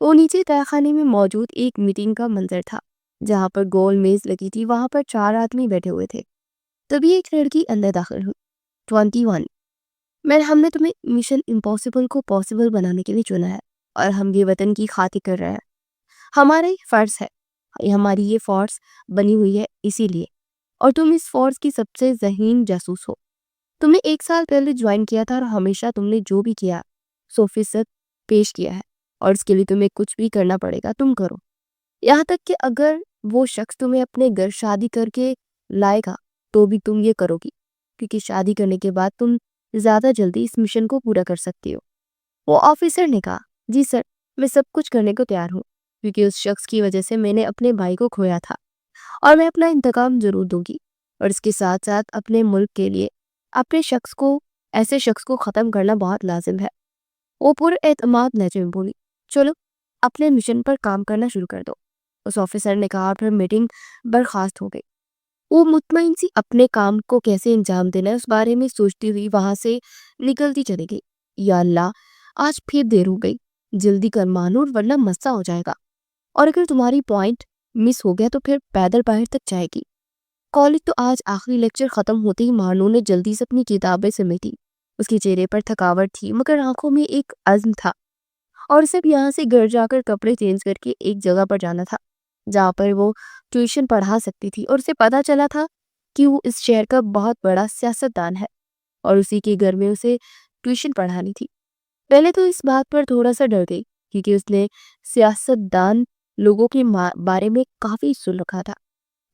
وہ نیچے تہخانے میں موجود ایک میٹنگ کا منظر تھا، جہاں پر گول میز لگی تھی۔ وہاں پر 4 آدمی بیٹھے ہوئے تھے۔ تبھی ایک لڑکی اندر داخل ہوئی۔ 21 ہم نے تمہیں مشن امپاسبل کو پاسبل بنانے کے لیے چنا ہے، اور ہم یہ وطن کی خاطر کر رہے ہیں۔ ہمارا یہ فرض ہے، ہماری یہ فورس بنی ہوئی ہے اسی لیے، اور تم اس فورس کی سب سے ذہین جاسوس ہو۔ تم نے 1 سال پہلے جوائن کیا تھا، اور ہمیشہ تم نے جو بھی کیا 100% پیش کیا ہے، اور اس کے لیے تمہیں کچھ بھی کرنا پڑے گا تم کرو، یہاں تک کہ اگر وہ شخص تمہیں اپنے گھر شادی کر کے لائے گا تو بھی تم یہ کرو گی، کیونکہ شادی کرنے کے بعد تم زیادہ جلدی اس مشن کو پورا کر سکتی ہو۔ وہ آفیسر نے کہا، جی سر، میں سب کچھ کرنے کو تیار ہوں، کیونکہ اس شخص کی وجہ سے میں نے اپنے بھائی کو کھویا تھا، اور میں اپنا انتقام ضرور دوں گی، اور اس کے ساتھ ساتھ اپنے ملک کے لیے ایسے شخص کو ختم کرنا بہت لازم ہے۔ وہ پر اعتماد لہجے میں بولی، چلو اپنے مشن پر کام کرنا شروع کر دو، اس آفیسر نے کہا، اور پھر میٹنگ برخاست ہو گئی۔ وہ مطمئن سی اپنے کام کو کیسے انجام دینا ہے اس بارے میں سوچتی ہوئی وہاں سے نکلتی چلی گئی۔ یا اللہ، آج پھر دیر ہو گئی، جلدی کر مانور، ورنہ مسئلہ ہو جائے گا، اور اگر تمہاری پوائنٹ مس ہو گیا تو پھر پیدل باہر تک جائے گی۔ کالج تو آج آخری لیکچر ختم ہوتے ہی مانو نے جلدی سے اپنی کتابیں سمیٹی۔ اس کے چہرے پر تھکاوٹ تھی، مگر آنکھوں میں ایک عزم تھا، اور صرف یہاں سے گھر جا کر کپڑے چینج کر کے ایک جگہ پر جانا تھا جہاں پر وہ ٹیوشن پڑھا سکتی تھی، اور اسے پتا چلا تھا کہ وہ اس شہر کا بہت بڑا سیاستدان ہے، اور اسی کے گھر میں اسے ٹیوشن پڑھانی تھی۔ پہلے تو اس بات پر تھوڑا سا ڈر گئی، کیونکہ اس نے سیاستدان لوگوں کے بارے میں کافی سن رکھا تھا،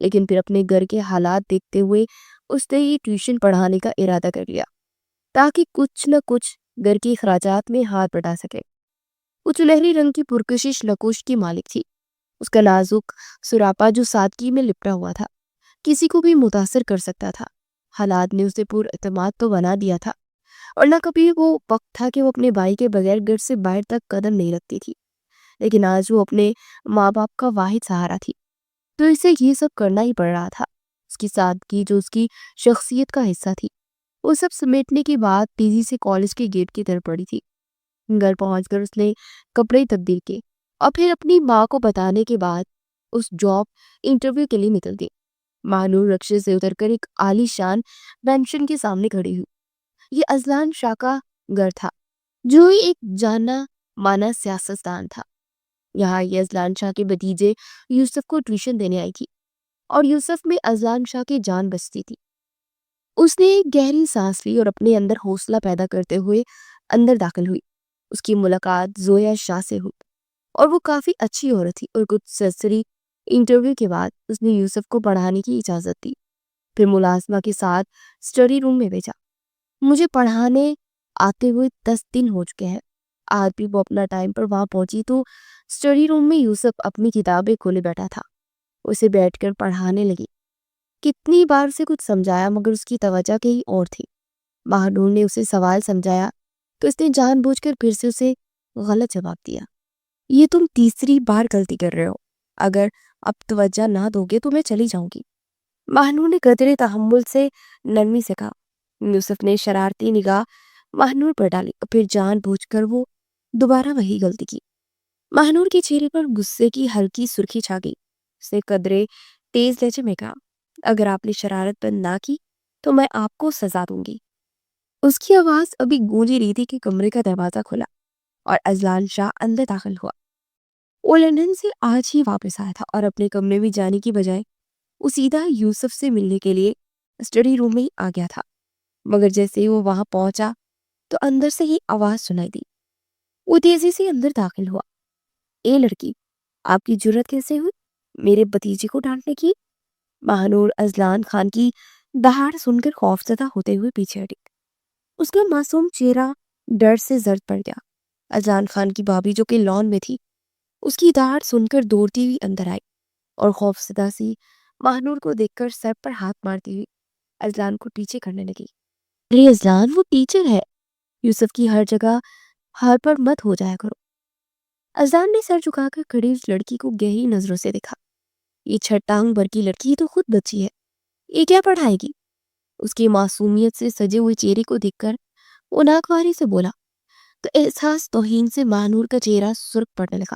لیکن پھر اپنے گھر کے حالات دیکھتے ہوئے اس نے یہ ٹیوشن پڑھانے کا ارادہ کر لیا تاکہ کچھ نہ کچھ گھر کے اخراجات میں ہاتھ بٹا سکے۔ وہ سنہری رنگ کی پرکشش لکوش کی مالک تھی۔ اس کا نازک سراپا جو سادگی میں لپٹا ہوا تھا کسی کو بھی متاثر کر سکتا تھا۔ حالات نے اسے پر اعتماد تو بنا دیا تھا، اور نہ کبھی وہ وقت تھا کہ وہ اپنے بھائی کے بغیر گھر سے باہر تک قدم نہیں رکھتی تھی، لیکن آج وہ اپنے ماں باپ کا واحد سہارا تھی، تو اسے یہ سب کرنا ہی پڑ رہا تھا۔ اس کی سادگی جو اس کی شخصیت کا حصہ تھی، وہ سب سمیٹنے کے بعد تیزی سے کالج کے گیٹ کی طرف بڑھی تھی۔ گھر پہنچ کر اس نے کپڑے تبدیل کیے، اور پھر اپنی ماں کو بتانے کے بعد اس جاب انٹرویو کے لیے نکل گئی۔ مانور رکشے سے اتر کر ایک عالی شان مینشن کے سامنے کھڑی ہوئی۔ یہ اذلان شاہ کا گھر تھا، جو ایک جانا مانا سیاستدان تھا۔ یہاں یہ اذلان شاہ کے بھتیجے یوسف کو ٹیوشن دینے آئی تھی، اور یوسف میں اذلان شاہ کی جان بستی تھی۔ اس نے ایک گہری سانس لی اور اپنے اندر حوصلہ پیدا کرتے ہوئے اندر داخل ہوئی۔ اس کی ملاقات زویا شاہ سے ہوئی، اور وہ کافی اچھی عورت تھی، اور کچھ سرسری انٹرویو کے بعد اس نے یوسف کو پڑھانے کی اجازت دی۔ پھر ملازمہ کے ساتھ اسٹڈی روم میں بھیجا۔ مجھے پڑھانے آتے ہوئے 10 دن ہو چکے ہیں۔ آج بھی وہ اپنا ٹائم پر وہاں پہنچی تو اسٹڈی روم میں یوسف اپنی کتابیں کھولے بیٹھا تھا۔ اسے بیٹھ کر پڑھانے لگی۔ کتنی بار اسے کچھ سمجھایا، مگر اس کی توجہ کہیں اور تھی۔ مہنور نے اسے سوال سمجھایا تو اس نے جان بوجھ کر پھر سے اسے غلط جواب دیا۔ یہ تم تیسری بار غلطی کر رہے ہو، اگر اب توجہ نہ دو گے تو میں چلی جاؤں گی، مہنور نے قدرے تحمل سے نرمی سے کہا۔ یوسف نے شرارتی نگاہ مہنور پر ڈالی، پھر جان بوجھ کر وہ دوبارہ وہی غلطی کی۔ مہنور کے چہرے پر غصے کی ہلکی سرخی چھا گئی۔ اس نے قدرے تیز لہجے میں کہا، اگر آپ نے شرارت بند نہ کی تو میں آپ کو سزا دوں گی۔ اس کی آواز ابھی گونج رہی تھی کہ کمرے کا دروازہ کھلا، اور اذلان شاہ اندر داخل ہوا۔ وہ لندن سے آج ہی واپس آیا تھا، اور اپنے کمرے میں جانے کی بجائے وہ سیدھا یوسف سے ملنے کے لیے اسٹڈی روم میں ہی آ گیا تھا، مگر جیسے ہی وہ وہاں پہنچا تو اندر سے ہی آواز سنائی دی۔ وہ تیزی سے اندر داخل ہوا۔ اے لڑکی، آپ کی جرت کیسے ہوئی میرے بھتیجے کو ڈانٹنے کی؟ مہنور اذلان خان کی دہاڑ سن کر خوفزدہ ہوتے ہوئے پیچھے ہٹی۔ اس کا معصوم چہرہ ڈر سے زرد پڑ گیا۔ اذلان خان کی بھابھی جو کہ لان میں تھی، اس کی دہاڑ سن کر دوڑتی ہوئی اندر آئی، اور خوفزدہ سی مہنور کو دیکھ کر سر پر ہاتھ مارتی ہوئی اذلان کو پیچھے کرنے لگی۔ ارے اذلان، وہ ٹیچر ہے، یوسف کی ہر جگہ ہار پر مت ہو جایا کرو۔ اذلان نے سر جھکا کر کھڑی اس لڑکی کو گہری نظروں سے دیکھا۔ یہ چھٹانگ بھر کی لڑکی تو خود بچی ہے، یہ کیا پڑھائے گی؟ اس کی معصومیت سے سجے ہوئے چہرے کو دیکھ کر وہ ناگواری سے بولا، تو احساس توہین سے مہنور کا چہرہ سرخ پڑنے لگا۔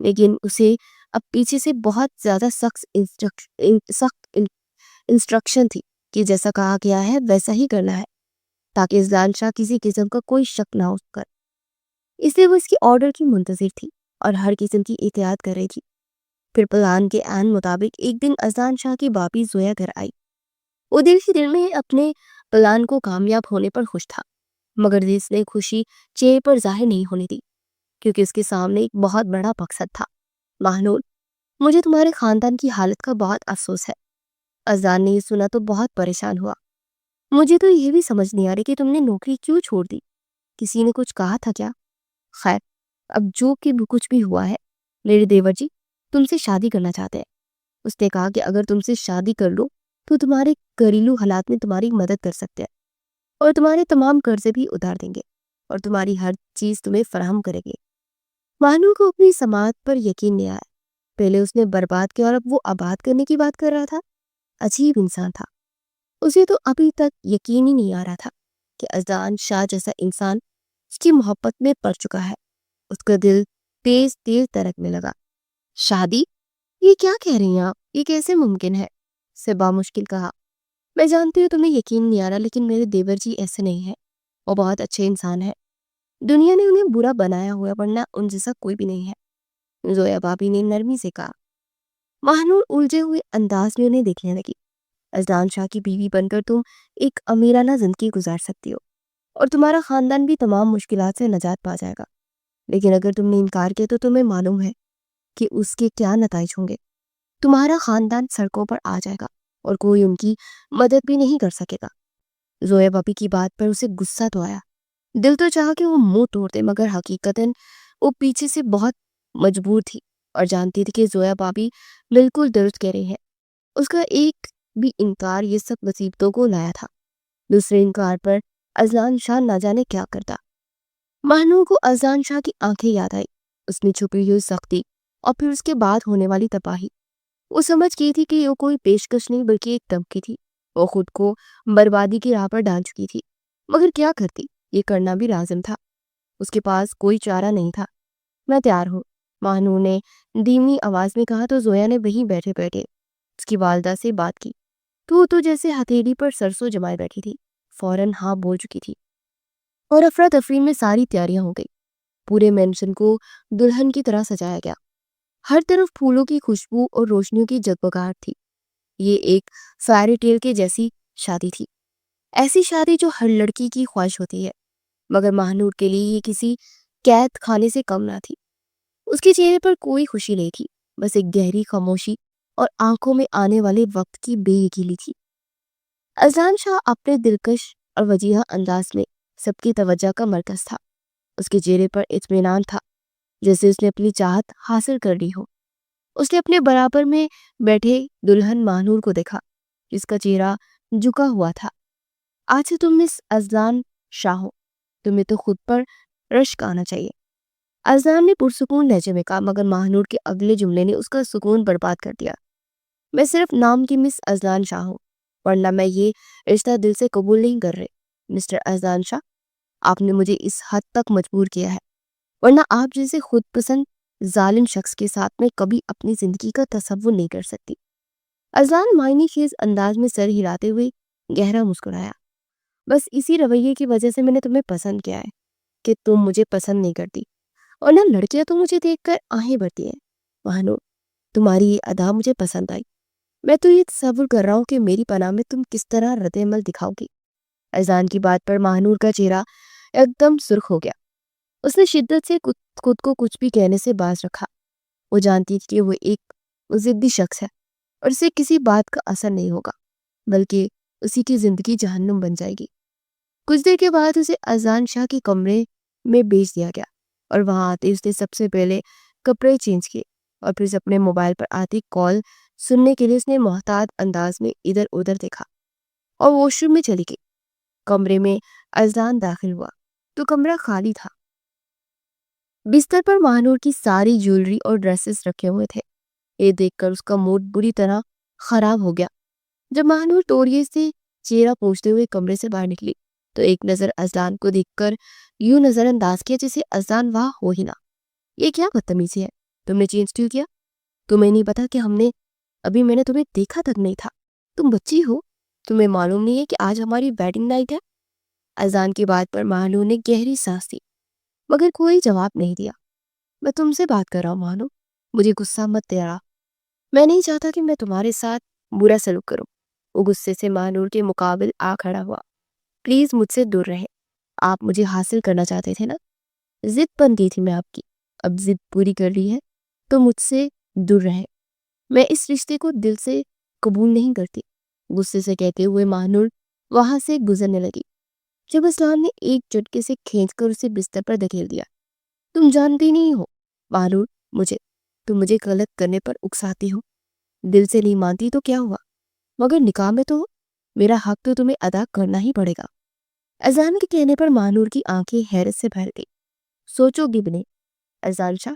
لیکن اسے اب پیچھے سے بہت زیادہ سخت انسٹرکشن تھی کہ جیسا کہا گیا ہے ویسا ہی کرنا ہے، تاکہ اذلان شاہ کسی قسم کا کوئی شک نہ ہو کر۔ اس لیے وہ اس کی آرڈر کی منتظر تھی اور ہر قسم کی احتیاط کر رہی تھی۔ پھر پلان کے عین مطابق ایک دن اذلان شاہ کی بابی زویا گھر آئی۔ وہ دل ہی دل میں اپنے پلان کو کامیاب ہونے پر خوش تھا، مگر اس نے خوشی چہرے پر ظاہر نہیں ہونے دی، کیونکہ اس کے سامنے ایک بہت بڑا مقصد تھا۔ مہنور، مجھے تمہارے خاندان کی حالت کا بہت افسوس ہے۔ اذان نے یہ سنا تو بہت پریشان ہوا۔ مجھے تو یہ بھی سمجھ نہیں آ رہی کہ تم نے نوکری کیوں چھوڑ دی؟ کسی نے کچھ کہا تھا کیا؟ خیر، اب جو کہ کچھ بھی ہوا ہے، میرے دیور جی تم سے شادی کرنا چاہتے ہیں۔ اس نے کہا کہ اگر تم سے شادی کر لو تو تمہارے گھریلو حالات میں تمہاری مدد کر سکتے ہیں اور تمہارے تمام قرضے بھی اتار دیں گے اور تمہاری ہر چیز تمہیں فراہم کریں گے۔ مانو کو اپنی سماعت پر یقین نہیں آیا۔ پہلے اس نے برباد کیا اور اب وہ آباد کرنے کی بات کر رہا تھا۔ عجیب انسان تھا۔ اسے تو ابھی تک یقین ہی نہیں آ رہا تھا کہ اذان شاہ جیسا انسان اس کی محبت میں پڑ چکا ہے۔ اس کا دل تیز تیز دھڑکنے لگا۔ شادی؟ یہ کیا کہہ رہی ہیں آپ؟ یہ کیسے ممکن ہے؟ سے بامشکل کہا۔ میں جانتی ہوں تمہیں یقین نہیں آ رہا، لیکن میرے دیور جی ایسے نہیں ہیں۔ وہ بہت اچھے انسان ہیں۔ دنیا نے انہیں برا بنایا ہوا، ورنہ ان جیسا کوئی بھی نہیں ہے، زویا بابی نے نرمی سے کہا۔ مہنور الجھے ہوئے انداز میں انہیں دیکھنے لگی۔ اذلان شاہ کی بیوی بن کر تم ایک امیرانہ زندگی گزار سکتی ہو اور تمہارا خاندان بھی تمام مشکلات سے نجات پا جائے گا، لیکن اگر تم نے انکار کیا تو تمہیں معلوم ہے کہ اس کے کیا نتائج ہوں گے۔ تمہارا خاندان سڑکوں پر آ جائے گا اور کوئی ان کی مدد بھی نہیں کر سکے گا۔ زویا بابی کی بات پر اسے غصہ تو آیا۔ دل تو چاہا کہ وہ منہ توڑ دے، مگر حقیقتاً وہ پیچھے سے بہت مجبور تھی اور جانتی تھی کہ زویا بابی بالکل درست کہہ رہی ہے۔ اس کا ایک بھی انکار یہ سب مصیبتوں کو لایا تھا۔ دوسرے انکار پر اذلان شاہ نہ جانے کیا کرتا۔ مہنور کو اذلان شاہ کی آنکھیں یاد آئی، اس میں چھپی ہوئی سختی اور پھر اس کے بعد ہونے والی تباہی۔ وہ سمجھ گئی تھی کہ یہ کوئی پیشکش نہیں بلکہ ایک دھمکی تھی۔ وہ خود کو بربادی کی راہ پر ڈال چکی تھی، مگر کیا کرتی؟ یہ کرنا بھی لازم تھا۔ اس کے پاس کوئی چارہ نہیں تھا۔ میں تیار ہوں، مہنور نے دھیمی آواز میں کہا تو زویا نے وہیں بیٹھے بیٹھے اس کی والدہ سے بات کی۔ تو جیسے ہتھیلی پر سرسوں جمائے بیٹھی تھی، فوراً ہاں بول چکی تھی اور افراتفری میں ساری تیاریاں ہو گئی۔ پورے مینشن کو دلہن کی طرح سجایا گیا۔ ہر طرف پھولوں کی خوشبو اور روشنیوں کی جگمگاہٹ تھی۔ یہ ایک فیری ٹیل کے جیسی شادی تھی، ایسی شادی جو ہر لڑکی کی خواہش ہوتی ہے، مگر مہنور کے لیے یہ کسی قید خانے سے کم نہ تھی۔ اس کے چہرے پر کوئی خوشی نہیں تھی، بس ایک گہری خاموشی اور آنکھوں میں آنے والے وقت کی بے یقینی تھی۔ اذلان شاہ اپنے دلکش اور وجیہہ انداز میں سب کی توجہ کا مرکز تھا۔ اس کے چہرے پر اطمینان تھا، جیسے اس نے اپنی چاہت حاصل کر لی ہو۔ اس نے اپنے برابر میں بیٹھے دلہن مہنور کو دیکھا، جس کا چہرہ جھکا ہوا تھا۔ آج سے تم مس اذلان شاہ ہو، تمہیں تو خود پر رشک آنا چاہیے، اذلان نے پرسکون لہجے میں کہا، مگر مہنور کے اگلے جملے نے اس کا سکون برباد کر دیا۔ میں صرف نام کی مس اذلان شاہ ہوں، ورنہ میں یہ رشتہ دل سے قبول نہیں کر رہے۔ مسٹر اذلان شاہ، آپ نے مجھے اس حد تک مجبور کیا ہے، ورنہ آپ جیسے خود پسند ظالم شخص کے ساتھ میں کبھی اپنی زندگی کا تصور نہیں کر سکتی۔ اذلان معنی خیز انداز میں سر ہلاتے ہوئے گہرا مسکرایا۔ بس اسی رویے کی وجہ سے میں نے تمہیں پسند کیا ہے کہ تم مجھے پسند نہیں کرتی، اور نہ لڑکیاں تو مجھے دیکھ کر آہیں بھرتی ہیں۔ مہنور، تمہاری یہ ادا مجھے پسند آئی۔ میں تو یہ تصور کر رہا ہوں کہ میری پناہ میں تم کس طرح رد عمل دکھاؤ گی۔ اذان کی بات پر مہنور کا چہرہ ایک دم سرخ ہو گیا۔ اس نے شدت سے خود کو کچھ بھی کہنے سے باز رکھا۔ وہ جانتی تھی کہ وہ ایک ضدی شخص ہے اور اسے کسی بات کا اثر نہیں ہوگا، بلکہ اسی کی زندگی جہنم بن جائے گی۔ کچھ دیر کے بعد اسے اذان شاہ کے کمرے میں بھیج دیا گیا اور وہاں آتے اس نے سب سے پہلے کپڑے چینج کیے اور پھر اپنے موبائل پر آتی کال سننے کے لیے اس نے محتاط انداز میں ادھر ادھر دیکھا اور واش روم میں چلی گئی۔ کمرے میں اذان داخل ہوا تو کمرہ خالی تھا۔ بستر پر مہنور کی ساری جیولری اور ڈریسز رکھے ہوئے تھے۔ یہ دیکھ کر اس کا موڈ بری طرح خراب ہو گیا۔ جب مہنور توڑیے سے چہرہ پوچھتے ہوئے کمرے سے باہر نکلی تو ایک نظر اذان کو دیکھ کر یوں نظر انداز کیا جیسے اذان وہاں ہو ہی نہ۔ یہ کیا بدتمیزی ہے؟ تم نے چینج کیوں کیا؟ تمہیں نہیں پتا کہ میں نے تمہیں دیکھا تک نہیں تھا. تم بچی ہو, تمہیں معلوم نہیں ہے کہ آج ہماری ویڈنگ نائٹ ہے. اذان کی بات پر مہانور نے گہری سانس لی مگر کوئی جواب نہیں دیا. میں تم سے بات کر رہا ہوں مہانور, مجھے غصہ مت دلا. میں نہیں چاہتا کہ میں تمہارے ساتھ برا سلوک کروں. وہ غصے سے مہانور کے مقابل آ کھڑا ہوا. پلیز مجھ سے دور رہے. آپ مجھے حاصل کرنا چاہتے تھے نا. ضد بن گئی تھی میں آپ کی, اب ضد پوری کر لی ہے تو مجھ سے دور رہے. میں اس رشتے کو دل سے قبول نہیں کرتی. غصے سے کہتے ہوئے مہانور وہاں سے گزرنے لگی جب اسلام نے ایک جھٹکے سے کھینچ کر اسے بستر پر دھکیل دیا. تم جانتی نہیں ہو مہانور, تم مجھے غلط کرنے پر اکساتی ہو. دل سے نہیں مانتی تو کیا ہوا, مگر نکاح میں تو ہو. میرا حق تو تمہیں ادا کرنا ہی پڑے گا. اذان کے کہنے پر مہانور کی آنکھیں حیرت سے بھر گئی. سوچو گی بھی نہیں اذان شاہ,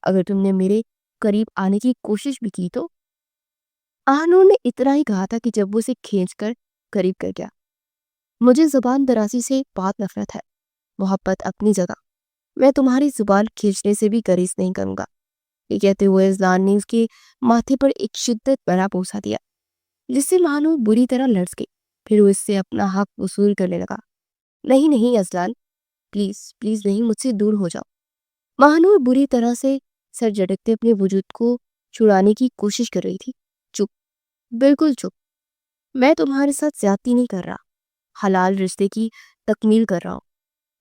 اگر تم نے میرے قریب آنے کی کوشش بھی کی تو. مہانور نے اتنا ہی کہا تھا کہ جب وہ اسے کھینچ کر قریب کر گیا. مجھے زبان درازی سے بات نفرت ہے. محبت اپنی جگہ, میں تمہاری زبان کھینچنے سے بھی گریز نہیں کروں گا. یہ کہتے ہوئے اذان نے اس کے ماتھے پر ایک شدت بھرا بوسہ دیا جس سے مہانور بری طرح لرز گئی. پھر وہ اس سے اپنا حق وصول کرنے لگا. نہیں اذان, پلیز نہیں, مجھ سے دور ہو جاؤ. مہانور بری طرح سے سر جھٹکتے اپنے وجود کو چھڑانے کی کوشش کر رہی تھی. چپ, بالکل چپ. میں تمہارے ساتھ زیادتی نہیں کر رہا, حلال رشتے کی تکمیل کر رہا ہوں.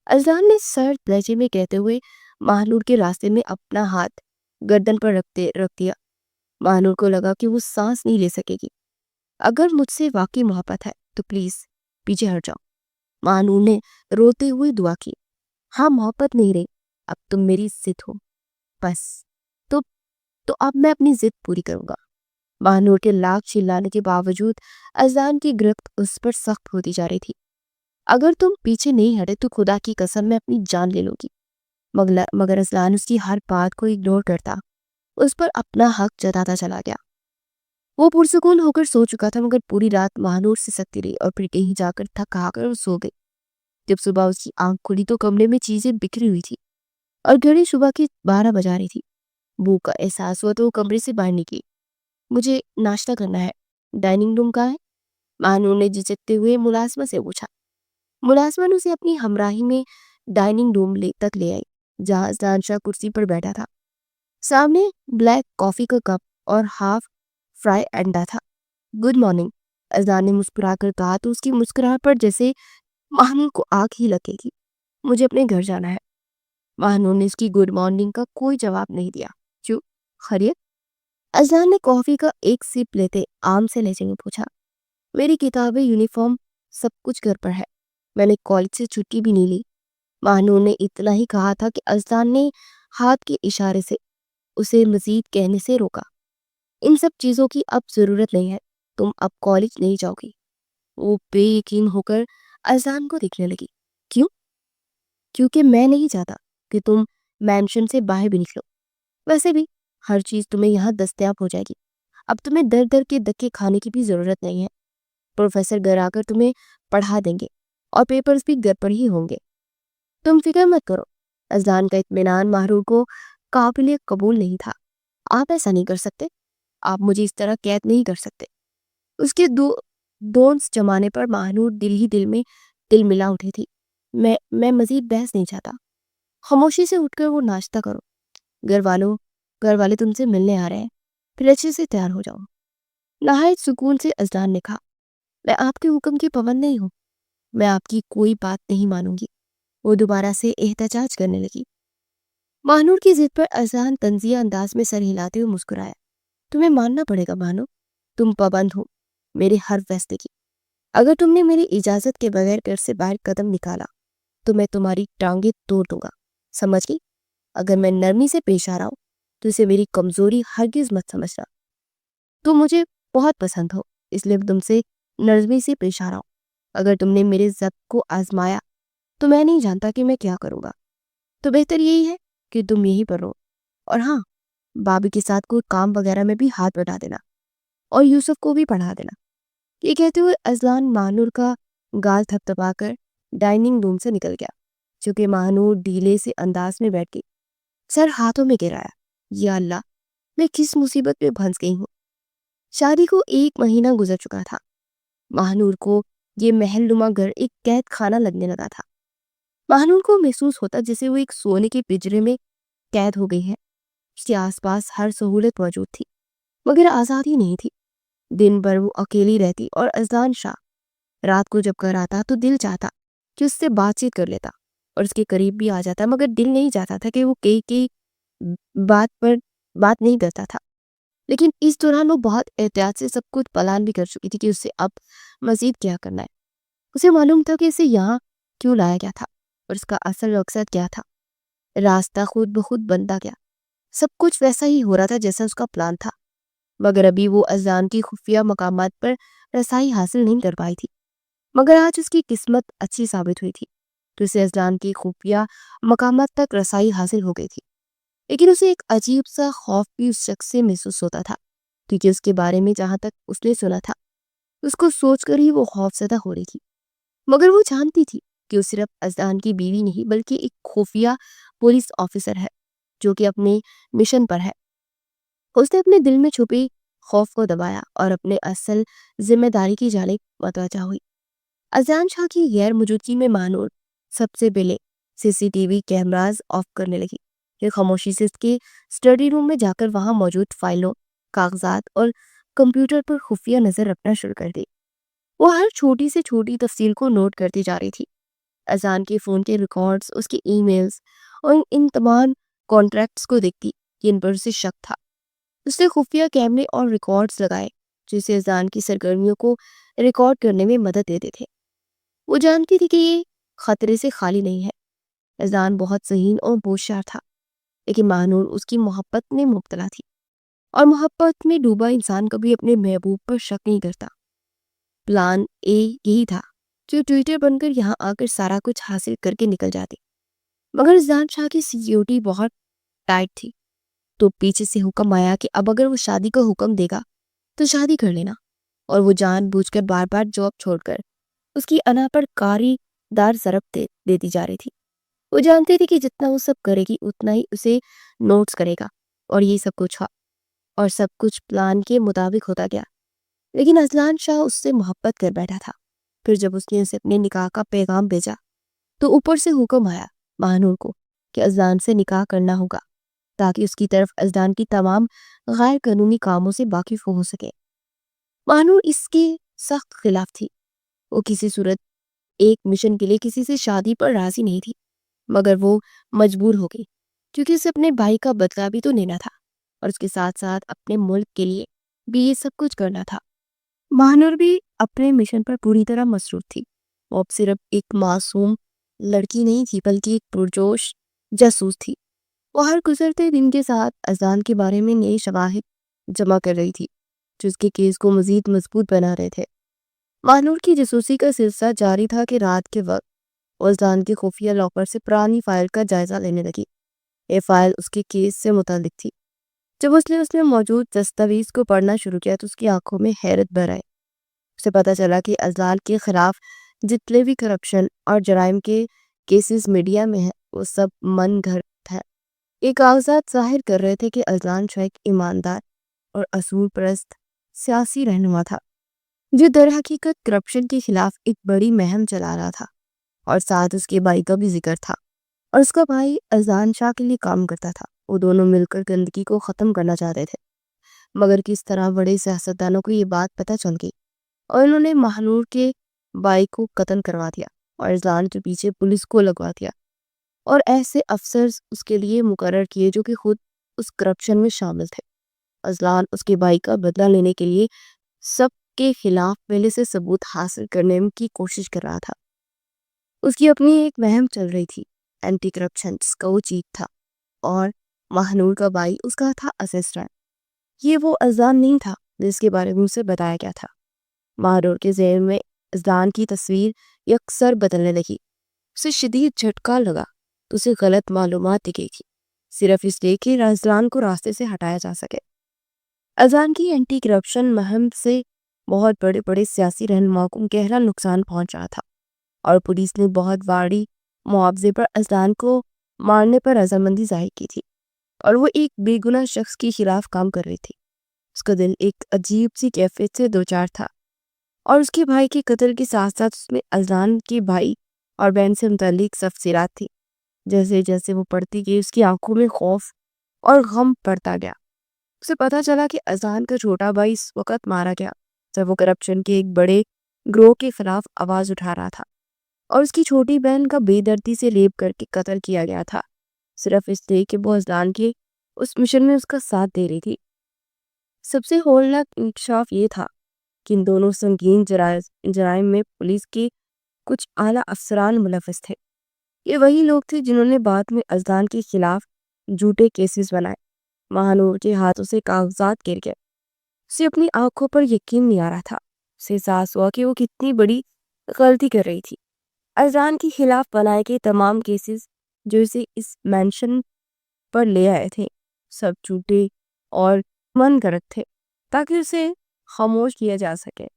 اذان نے سر لہجے میں کہتے ہوئے مہانور کے راستے میں اپنا ہاتھ گردن پر رکھ دیا. مہانور کو لگا کہ وہ سانس نہیں لے سکے گی. اگر مجھ سے واقعی محبت ہے تو پلیز پیچھے ہٹ جاؤ. مہانور نے روتے ہوئے دعا کی. ہاں, محبت نہیں رہی, اب تم میری ضد ہو. بس تو اب میں اپنی ضد پوری کروں گا. مہانور کے لاکھ چلانے کے باوجود اذان کی گرفت اس پر سخت ہوتی جا رہی تھی. اگر تم پیچھے نہیں ہٹے تو خدا کی قسم میں اپنی جان لے لوں گی. مگر اذان اس کی ہر بات کو اگنور کرتا اس پر اپنا حق جتاتا چلا گیا. وہ پرسکون ہو کر سو چکا تھا مگر پوری رات مہانور سے سکتی رہی اور پھر کہیں جا کر تھک کر سو گئی. جب صبح اس کی آنکھ کھلی تو کمرے میں چیزیں بکھری ہوئی تھی اور گھڑی صبح کی 12 بجا رہی تھی. بھوک کا احساس ہوا تو وہ کمرے سے باہر نکلی. مجھے ناشتہ کرنا ہے, ڈائننگ روم کہاں ہے؟ مہانور نے جھجکتے ہوئے ملازمہ سے پوچھا. ملازمہ نے اسے اپنی ہمراہی میں ڈائننگ روم تک لے آئی جہاں اذان شاہ کرسی پر بیٹھا تھا. سامنے بلیک کافی کا کپ اور ہاف فرائی انڈا تھا. گڈ مارننگ, اذان نے مسکرا کر کہا تو اس کی مسکراہٹ پر جیسے مہانور کو آگ ہی لگے گی. مجھے اپنے گھر جانا ہے. مہانور نے اس کی گڈ مارننگ کا کوئی جواب نہیں دیا. کیوں, خیریت؟ اذان نے کافی کا ایک سپ لیتے عام سے لہجے میں پوچھا. میری کتابیں, یونیفارم, سب کچھ گھر پر ہے. میں نے کالج سے چھٹی بھی نہیں لی. مہانور نے اتنا ہی کہا تھا کہ اذان نے ہاتھ کے اشارے سے اسے مزید کہنے سے روکا. ان سب چیزوں کی اب ضرورت نہیں ہے, تم اب کالج نہیں جاؤ گی. وہ بے یقین ہو کر اذان کو دیکھنے لگی. کیوں؟ کیونکہ میں نہیں چاہتا کہ تم مینشن سے باہر بھی نکلو. ویسے بھی ہر چیز تمہیں یہاں دستیاب ہو جائے گی. اب تمہیں در در کے دھکے کھانے کی بھی ضرورت نہیں ہے. پروفیسر گھر آ کر تمہیں پڑھا دیں گے اور پیپرز بھی گھر پر ہی ہوں گے. تم فکر مت کرو. اذان کا اطمینان مہانور کو قابل قبول نہیں تھا. آپ ایسا نہیں کر سکتے, آپ مجھے اس طرح قید نہیں کر سکتے. اس کے دونس جمانے پر مہانور دل میں دل ملا اٹھی تھی. میں مزید بحث نہیں چاہتا. خاموشی سے اٹھ کر وہ ناشتہ کرو. گھر والے تم سے ملنے آ رہے ہیں, پھر اچھے سے تیار ہو جاؤ. نہایت سکون سے اذان نے کہا. میں آپ کے حکم کی پابند نہیں ہوں. میں آپ کی کوئی بات نہیں مانوں گی. وہ دوبارہ سے احتجاج کرنے لگی. مہانور کی ضد پر اذان طنزیہ انداز میں سر ہلاتے ہوئے مسکرایا. تمہیں ماننا پڑے گا مہانور, تم پابند ہو میرے ہر فیصلے کی. اگر تم نے میری اجازت کے بغیر گھر سے باہر قدم نکالا تو میں تمہاری ٹانگیں توڑ دوں گا. سمجھ گئی؟ اگر میں نرمی سے پیش آ رہا ہوں تو اسے میری کمزوری ہرگز مت سمجھنا. تم مجھے بہت پسند ہو, اس لیے تم سے نرمی سے پیش آ رہا ہوں. اگر تم نے میرے ضبط کو آزمایا تو میں نہیں جانتا کہ میں کیا کروں گا. تو بہتر یہی ہے کہ تم یہیں پر رہو. اور ہاں, بابی کے ساتھ کوئی کام وغیرہ میں بھی ہاتھ بٹا دینا اور یوسف کو بھی پڑھا دینا. یہ کہتے ہوئے اذان مہانور کا گال تھپتھپا کر ڈائننگ روم سے نکل گیا. چونکہ مہانور ڈھیلے سے انداز میں بیٹھ گئی, سر ہاتھوں میں گرایا. یا اللہ، میں کس مصیبت میں پھنس گئی ہوں۔ شادی کو 1 مہینہ گزر چکا تھا۔ ماہنور کو یہ محل نما گھر ایک قید خانہ لگنے لگا تھا۔ ماہنور کو محسوس ہوتا جیسے وہ ایک سونے کے پنجرے میں قید ہو گئی ہے۔ اس کے آس پاس ہر سہولت موجود تھی مگر آزادی نہیں تھی۔ دن بھر وہ اکیلی رہتی اور اذان شاہ رات کو جب گھر آتا تو دل چاہتا کہ اس سے بات چیت کر لیتا اور اس کے قریب بھی آ جاتا، مگر دل نہیں چاہتا تھا کہ وہ کئی بات پر بات نہیں کرتا تھا۔ لیکن اس دوران وہ بہت احتیاط سے سب کچھ پلان بھی کر چکی تھی کہ اسے اب مزید کیا کرنا ہے۔ اسے معلوم تھا کہ اسے یہاں کیوں لایا گیا تھا اور اس کا اصل مقصد کیا تھا۔ راستہ خود بخود بنتا گیا، سب کچھ ویسا ہی ہو رہا تھا جیسا اس کا پلان تھا، مگر ابھی وہ اذان کی خفیہ مقامات پر رسائی حاصل نہیں کر پائی تھی۔ مگر آج اس کی قسمت اچھی ثابت ہوئی تھی تو اسے اذان کی خفیہ مقامات تک رسائی حاصل ہو گئی تھی۔ لیکن اسے ایک عجیب سا خوف بھی اس شخص سے محسوس ہوتا تھا، کیونکہ اس کے بارے میں جہاں تک اس نے سنا تھا اس کو سوچ کر ہی وہ خوف زدہ ہو رہی تھی۔ مگر وہ جانتی تھی کہ وہ صرف اذان کی بیوی نہیں بلکہ ایک خفیہ پولیس آفیسر ہے جو کہ اپنے مشن پر ہے۔ اس نے اپنے دل میں چھپے خوف کو دبایا اور اپنے اصل ذمہ داری کی جانب متوجہ ہوئی۔ اذان شاہ کی غیر موجودگی میں ماہنور سب سے پہلے CCTV کیمراز آف کرنے لگی۔ پھر خاموشی سے اس کے اسٹڈی روم میں جا کر وہاں موجود فائلوں، کاغذات اور کمپیوٹر پر خفیہ نظر رکھنا شروع کر دی۔ وہ ہر چھوٹی سے چھوٹی تفصیل کو نوٹ کرتی جا رہی تھی۔ اذان کے فون کے ریکارڈز، اس کے ای میلز اور ان تمام کانٹریکٹس کو دیکھتی جن پر اسے شک تھا۔ اس نے خفیہ کیمرے اور ریکارڈز لگائے جو اسے اذان کی سرگرمیوں کو ریکارڈ کرنے میں مدد دیتے تھے۔ وہ جانتی تھی کہ یہ خطرے سے خالی نہیں ہے۔ اذان بہت ذہین اور ہوشیار تھا، لیکن ماہنور اس کی محبت میں مبتلا تھی، اور محبت میں ڈوبا انسان کبھی اپنے محبوب پر شک نہیں کرتا۔ پلان اے یہی تھا کہ ٹویٹر بن کر یہاں آ کر سارا کچھ حاصل کر کے نکل جاتے، مگر اذان شاہ کی سیکیورٹی بہت ٹائٹ تھی۔ تو پیچھے سے حکم آیا کہ اب اگر وہ شادی کا حکم دے گا تو شادی کر لینا، اور وہ جان بوجھ کر بار بار جاب چھوڑ کر اس کی انا پر کاری دار ضرب دیتی جا رہی تھی۔ وہ جانتی تھی کہ جتنا وہ سب کرے گی اتنا ہی اسے نوٹس کرے گا، اور یہ سب کچھ ہوا اور سب کچھ پلان کے مطابق ہوتا گیا۔ لیکن اذان شاہ اس سے محبت کر بیٹھا تھا۔ پھر جب اس نے اسے اپنے نکاح کا پیغام بھیجا تو اوپر سے حکم آیا ماہنور کو کہ اذان سے نکاح کرنا ہوگا تاکہ اس کی طرف اذان کی تمام غیر قانونی کاموں سے واقف ہو سکے۔ ماہنور اس کے سخت خلاف تھی۔ وہ کسی صورت ایک مشن کے لیے کسی سے شادی پر راضی نہیں تھی، مگر وہ مجبور ہو گئی کیونکہ اسے اپنے بھائی کا بدلہ بھی تو لینا تھا اور اس کے ساتھ ساتھ اپنے ملک کے لیے بھی یہ سب کچھ کرنا تھا۔ ماہنور بھی اپنے مشن پر پوری طرح مصروف تھی۔ وہ اب صرف ایک معصوم لڑکی نہیں تھی بلکہ ایک پرجوش جاسوس تھی۔ وہ ہر گزرتے دن کے ساتھ اذان کے بارے میں نئی شواہد جمع کر رہی تھی جو اس کے کیس کو مزید مضبوط بنا رہے تھے۔ ماہنور کی جاسوسی کا سلسلہ جاری تھا کہ رات کے وقت وہ اذان کے خفیہ لاکر سے پرانی فائل کا جائزہ لینے لگی۔ یہ فائل اس کے کیس سے متعلق تھی۔ جب اس نے موجود دستاویز کو پڑھنا شروع کیا تو اس کی آنکھوں میں حیرت بھر آئی۔ اسے پتہ چلا کہ اذان کے خلاف جتنے بھی کرپشن اور جرائم کے کیسز میڈیا میں ہیں وہ سب من گھڑت ہے۔ یہ کاغذات ظاہر کر رہے تھے کہ اذان شاہ ایک ایماندار اور اصول پرست سیاسی رہنما تھا جو در حقیقت کرپشن کے خلاف ایک بڑی مہم چلا رہا تھا، اور ساتھ اس کے بھائی کا بھی ذکر تھا، اور اس کا بھائی اذان شاہ کے لیے کام کرتا تھا۔ وہ دونوں مل کر گندگی کو ختم کرنا چاہتے تھے، مگر کس طرح بڑے سیاستدانوں کو یہ بات پتہ چل گئی اور انہوں نے ماہنور کے بھائی کو قتل کروا دیا اور اذان کے پیچھے پولیس کو لگوا دیا، اور ایسے افسرز اس کے لیے مقرر کیے جو کہ خود اس کرپشن میں شامل تھے۔ اذان اس کے بھائی کا بدلہ لینے کے لیے سب کے خلاف پہلے سے ثبوت حاصل کرنے کی کوشش کر رہا تھا۔ اس کی اپنی ایک مہم چل رہی تھی، اینٹی کرپشن جس کا وہ چیف تھا، اور ماہنور کا بھائی اس کا تھا اسسٹنٹ۔ یہ وہ اذان نہیں تھا جس کے بارے میں اسے بتایا گیا تھا۔ ماہنور کے ذہن میں اذان کی تصویر یکسر بدلنے لگی۔ اسے شدید جھٹکا لگا تو اسے غلط معلومات دی گئی تھی، صرف اس لیے کہ اذان کو راستے سے ہٹایا جا سکے۔ اذان کی اینٹی کرپشن مہم سے بہت بڑے بڑے سیاسی رہنماؤں کو گہرا نقصان پہنچ رہا تھا، اور پولیس نے بہت بڑی معاوضے پر اذان کو مارنے پر رضامندی ظاہر کی تھی، اور وہ ایک بے گناہ شخص کے خلاف کام کر رہی تھی۔ اس کا دل ایک عجیب سی کیفیت سے دوچار تھا، اور اس کے بھائی کے قتل کے ساتھ ساتھ اس میں اذان کے بھائی اور بہن سے متعلق تفصیلات تھی۔ جیسے جیسے وہ پڑھتی گئی اس کی آنکھوں میں خوف اور غم پڑتا گیا۔ اسے پتا چلا کہ اذان کا چھوٹا بھائی اس وقت مارا گیا جب وہ کرپشن کے ایک بڑے گروہ کے خلاف آواز اٹھا رہا تھا، اور اس کی چھوٹی بہن کا بے دردی سے ریپ کر کے قتل کیا گیا تھا، صرف اس لیے کہ وہ اذان کے اس مشن میں اس کا ساتھ دے رہی تھی۔ سب سے ہولناک انکشاف یہ تھا کہ ان دونوں سنگین جرائم میں پولیس کے کچھ اعلیٰ افسران ملوث تھے۔ یہ وہی لوگ تھے جنہوں نے بعد میں اذان کے خلاف جھوٹے کیسز بنائے۔ مہانور کے ہاتھوں سے کاغذات گر گئے۔ اسے اپنی آنکھوں پر یقین نہیں آ رہا تھا۔ اسے احساس ہوا کہ وہ کتنی بڑی غلطی کر رہی تھی۔ اذان کے خلاف بنائے گئے تمام کیسز جو اسے اس مینشن پر لے آئے تھے، سب جھوٹے اور من گھڑت تھے تاکہ اسے خاموش کیا جا سکے۔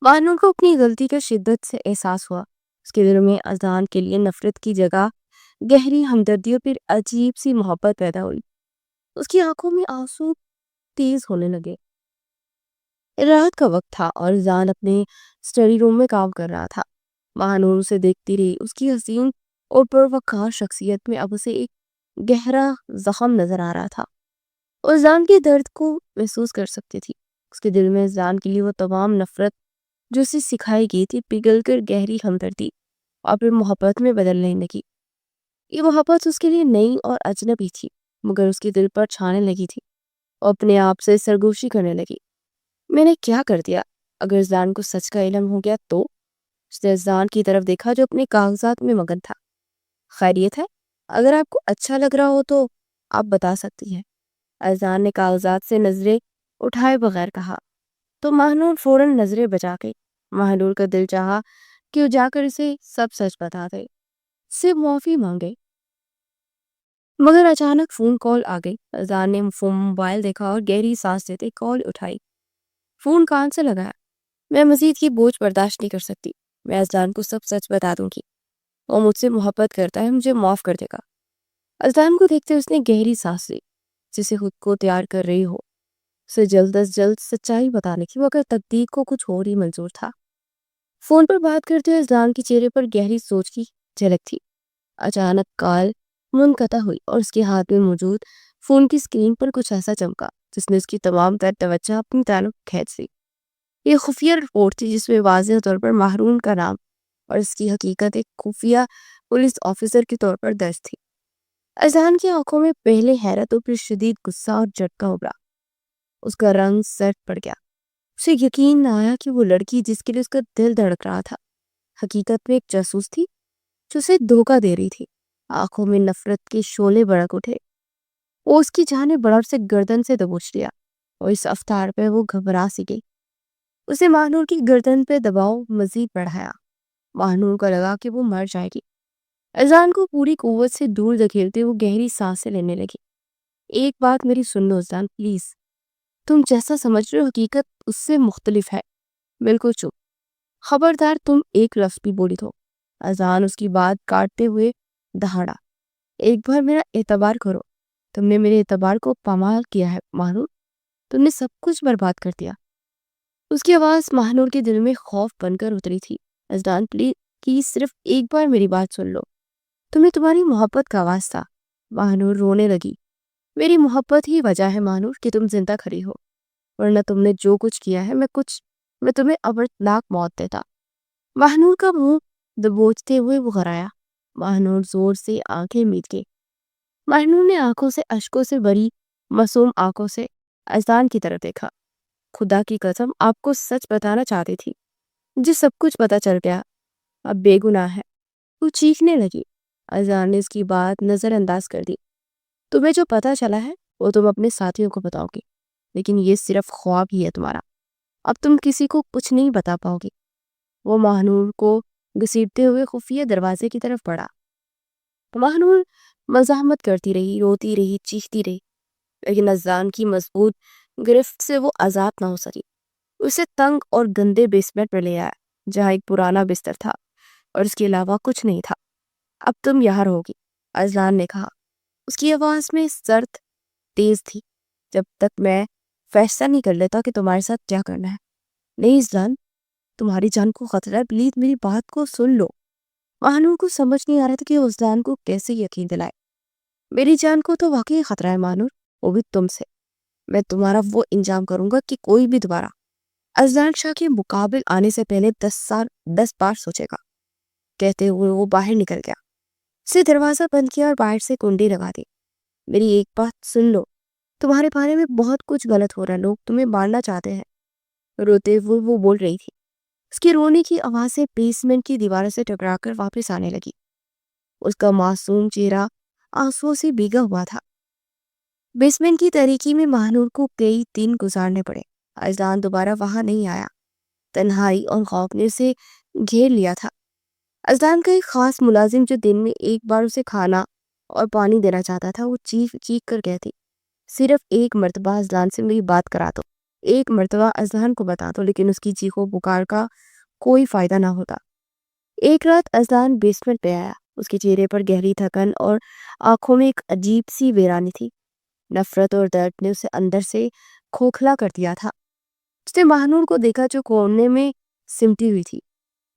مہانور کو اپنی غلطی کا شدت سے احساس ہوا۔ اس کے دل میں اذان کے لیے نفرت کی جگہ گہری ہمدردی اور پھر عجیب سی محبت پیدا ہوئی۔ اس کی آنکھوں میں آنسو تیز ہونے لگے۔ رات کا وقت تھا اور اذان اپنے اسٹڈی روم میں کام کر رہا تھا۔ مہانور اسے دیکھتی رہی۔ اس کی حسین اور پروقار شخصیت میں اب اسے ایک گہرا زخم نظر آ رہا تھا۔ وہ اذان کے درد کو محسوس کر سکتی تھی۔ اس کے دل میں اذان کے لیے وہ تمام نفرت جو اسے سکھائی گئی تھی پگھل کر گہری ہمدردی اور پھر محبت میں بدلنے لگی۔ یہ محبت اس کے لیے نئی اور اجنبی تھی، مگر اس کے دل پر چھانے لگی تھی۔ وہ اپنے آپ سے سرگوشی کرنے لگی، میں نے کیا کر دیا؟ اگر اذان کو سچ کا علم ہو گیا تو؟ اس نے اذان کی طرف دیکھا جو اپنے کاغذات میں مگن تھا۔ خیریت ہے؟ اگر آپ کو اچھا لگ رہا ہو تو آپ بتا سکتی ہیں، اذان نے کاغذات سے نظریں اٹھائے بغیر کہا۔ تو مہانور فوراً نظریں بچا گئی۔ مہانور کا دل چاہا کہ وہ جا کر اسے سب سچ بتا دے، سے معافی مانگے، مگر اچانک فون کال آ گئی۔ اذان نے موبائل دیکھا اور گہری سانس لیتے کال اٹھائی۔ فون کان سے لگایا۔ میں مزید کی بوجھ برداشت نہیں کر سکتی، میں اذان کو سب سچ بتا دوں گی۔ وہ مجھ سے محبت کرتا ہے، مجھے معاف کر دے گا۔ اذان کو دیکھتے اس نے گہری سانس لی، جسے خود کو تیار کر رہی ہو اسے جلد از جلد سچائی بتانے کی، مگر تقدیر کو کچھ اور ہی منظور تھا۔ فون پر بات کرتے ہوئے اذان کے چہرے پر گہری سوچ کی جھلک تھی۔ اچانک کال منقطع ہوئی اور اس کے ہاتھ میں موجود فون کی اسکرین پر کچھ ایسا چمکا جس نے اس کی تمام تر توجہ اپنی طرف کھینچ لی۔ یہ خفیہ رپورٹ تھی جس میں واضح طور پر محروم کا نام اور اس کی حقیقت ایک خفیہ پولیس آفیسر کے طور پر درج تھی۔ اذان کی آنکھوں میں پہلے حیرت اور پھر شدید غصہ اور جھٹکا ابھرا۔ اس کا رنگ سرد پڑ گیا۔ اسے یقین نہ آیا کہ وہ لڑکی جس کے لیے اس کا دل دھڑک رہا تھا حقیقت میں ایک جاسوس تھی جو اسے دھوکہ دے رہی تھی۔ آنکھوں میں نفرت کے شعلے بھڑک اٹھے۔ وہ اس کی جانب بڑھ سے گردن سے دبوچ لیا اور اس افطار پہ وہ گھبرا سی گئی۔ اسے مہانور کی گردن پہ دباؤ مزید بڑھایا۔ مہانور کو لگا کہ وہ مر جائے گی۔ اذان کو پوری قوت سے دور دھکیلتے وہ گہری سانسیں لینے لگی۔ ایک بات میری سن لو اذان، پلیز۔ تم جیسا سمجھ رہے ہو حقیقت اس سے مختلف ہے۔ بالکل چپ، خبردار تم ایک لفظ بھی بولی تو۔ اذان اس کی بات کاٹتے ہوئے دہاڑا، ایک بار میرا اعتبار کرو۔ تم نے میرے اعتبار کو پامال کیا ہے مہانور، تم نے سب کچھ برباد کر دیا۔ اس کی آواز مہانور کے دل میں خوف بن کر اتری تھی۔ اذان پلیز صرف ایک بار میری بات سن لو، تمہیں تمہاری محبت کا آواز تھا۔ مہانور رونے لگی۔ میری محبت ہی وجہ ہے مہانور کہ تم زندہ کھڑی ہو، ورنہ تم نے جو کچھ کیا ہے میں تمہیں ابدناک موت دیتا۔ مہانور کا منہ دبوچتے ہوئے وہ غرایا۔ مہانور زور سے آنکھیں میچ گئی۔ مہانور نے آنکھوں سے اشکوں سے بھری معصوم آنکھوں سے اذان کی طرف دیکھا۔ خدا کی قسم آپ کو سچ بتانا چاہتی تھی، مجھے سب کچھ پتا چل گیا، اب بے گناہ ہے۔ وہ چیخنے لگی۔ اذان نے اس کی بات نظر انداز کر دی۔ تمہیں جو پتا چلا ہے وہ تم اپنے ساتھیوں کو بتاؤ گی، لیکن یہ صرف خواب ہی ہے تمہارا، اب تم کسی کو کچھ نہیں بتا پاؤ گی۔ وہ مہانور کو گھسیٹتے ہوئے خفیہ دروازے کی طرف بڑھا۔ مہانور مزاحمت کرتی رہی، روتی رہی، چیختی رہی، لیکن اذان کی مضبوط گرفت سے وہ آزاد نہ ہو سکی۔ اسے تنگ اور گندے بیسمنٹ پر لے آیا جہاں ایک پرانا بستر تھا اور اس کے علاوہ کچھ نہیں تھا۔ اب تم یہاں رہو گی، اذان نے کہا۔ اس کی آواز میں سرد تیز تھی جب تک میں فیصلہ نہیں کر لیتا کہ تمہارے ساتھ کیا کرنا ہے۔ نہیں اذلان، تمہاری جان کو خطرہ ہے، پلیز میری بات کو سن لو۔ مہنور کو سمجھ نہیں آ رہا تھا کہ وہ اذلان کو کیسے یقین دلائے۔ میری جان کو تو واقعی خطرہ ہے مہنور، وہ بھی تم سے۔ میں تمہارا وہ انجام کروں گا کہ کوئی بھی دوبارہ اذلان شاہ کے مقابل آنے سے پہلے 10 بار سوچے گا۔ کہتے ہوئے وہ باہر نکل گیا۔ اسے دروازہ بند کیا اور باہر سے کنڈی لگا دی۔ میری ایک بات سن لو، تمہارے بارے میں بہت کچھ غلط ہو رہا ہے، لوگ تمہیں مارنا چاہتے ہیں۔ روتے ہوئے وہ بول رہی تھی۔ اس کی رونے کی آوازیں بیسمنٹ کی دیواروں سے ٹکرا کر واپس آنے لگی۔ اس کا معصوم چہرہ آنسوؤں سے بھیگا ہوا تھا۔ بیسمنٹ کی تاریکی میں مہنور کو کئی دن گزارنے پڑے۔ اذلان دوبارہ وہاں نہیں آیا۔ تنہائی اور خوف نے اسے گھیر لیا تھا۔ اذلان کا ایک خاص ملازم جو دن میں ایک بار اسے کھانا اور پانی دینا چاہتا تھا، وہ چیخ کر کہتی، صرف ایک مرتبہ اذلان سے میری بات کرا دو، ایک مرتبہ اذلان کو بتا دو۔ لیکن اس کی چیخوں پکار کا کوئی فائدہ نہ ہوتا۔ ایک رات اذلان بیسمنٹ پہ آیا۔ اس کے چہرے پر گہری تھکن اور آنکھوں میں ایک عجیب سی ویرانی تھی۔ نفرت اور درد نے اسے اندر سے کھوکھلا کر دیا تھا۔ اس نے مہنور کو دیکھا جو کونے میں سمٹی ہوئی تھی۔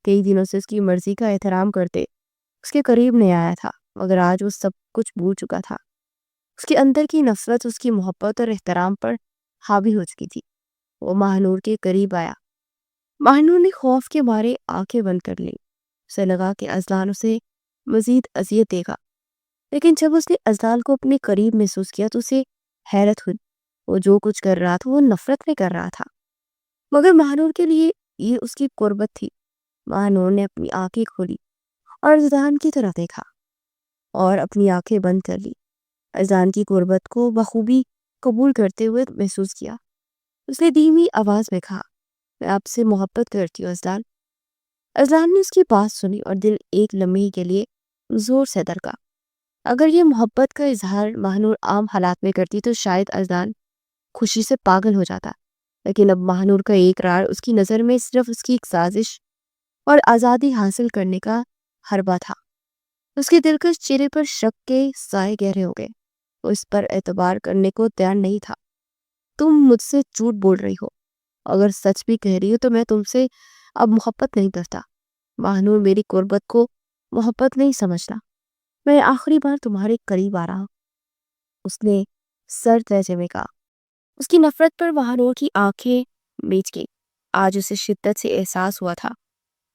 کئی دنوں سے اس کی مرضی کا احترام کرتے اس کے قریب نہیں آیا تھا، مگر آج وہ سب کچھ بھول چکا تھا۔ اس کے اندر کی نفرت اس کی محبت اور احترام پر حاوی ہو چکی تھی۔ وہ مہنور کے قریب آیا۔ مہنور نے خوف کے مارے آنکھیں بند کر لی۔ اسے لگا کہ اذلان اسے مزید اذیت دے گا، لیکن جب اس نے اذلان کو اپنے قریب محسوس کیا تو اسے حیرت ہوئی۔ وہ جو کچھ کر رہا تھا وہ نفرت میں کر رہا تھا، مگر مہنور کے لیے یہ اس کی قربت تھی۔ مہنور نے اپنی آنکھیں کھولی اور اذلان کی طرف دیکھا اور اپنی آنکھیں بند کر لی۔ اذلان کی قربت کو بخوبی قبول کرتے ہوئے محسوس کیا۔ اس نے دھیمی آواز میں کہا، میں آپ سے محبت کرتی ہوں اذلان۔ اذلان نے اس کی بات سنی اور دل ایک لمحے کے لیے زور سے دھڑکا۔ اگر یہ محبت کا اظہار مہنور عام حالات میں کرتی تو شاید اذلان خوشی سے پاگل ہو جاتا، لیکن اب مہنور کا ایک اقرار اس کی نظر میں صرف اس کی ایک سازش اور آزادی حاصل کرنے کا حربہ تھا۔ اس کے دلکش چہرے پر شک کے سائے گہرے ہو گئے۔ وہ اس پر اعتبار کرنے کو تیار نہیں تھا۔ تم مجھ سے جھوٹ بول رہی ہو، اگر سچ بھی کہہ رہی ہو تو میں تم سے اب محبت نہیں کرتا۔ مہنور میری قربت کو محبت نہیں سمجھتا۔ میں آخری بار تمہارے قریب آ رہا ہوں، اس نے سرد لہجے میں کہا۔ اس کی نفرت پر مہنور کی آنکھیں میچ گئی۔ آج اسے شدت سے احساس ہوا تھا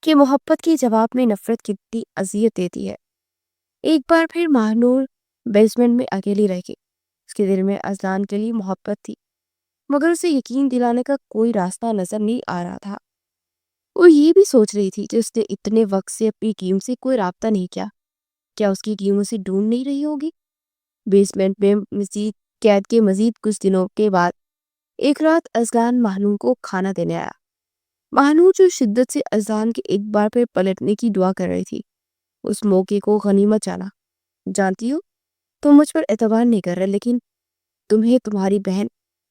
کہ محبت کے جواب میں نفرت کتنی اذیت دیتی ہے۔ ایک بار پھر مہنور بیسمنٹ میں اکیلی رہ گئی۔ اس کے دل میں اذلان کے لیے محبت تھی، مگر اسے یقین دلانے کا کوئی راستہ نظر نہیں آ رہا تھا۔ وہ یہ بھی سوچ رہی تھی کہ اس نے اتنے وقت سے اپنی ٹیم سے کوئی رابطہ نہیں کیا۔ کیا اس کی ٹیم اسے ڈھونڈ نہیں رہی ہوگی؟ بیسمنٹ میں قید کے مزید کچھ دنوں کے بعد ایک رات اذلان مہنور کو کھانا دینے آیا۔ مہنور جو شدت سے اذلان کے ایک بار پھر پلٹنے کی دعا کر رہی تھی، اس موقع کو غنیمت جانا۔ جانتی ہو، تم مجھ پر اعتبار نہیں کر رہے، لیکن تمہیں تمہاری بہن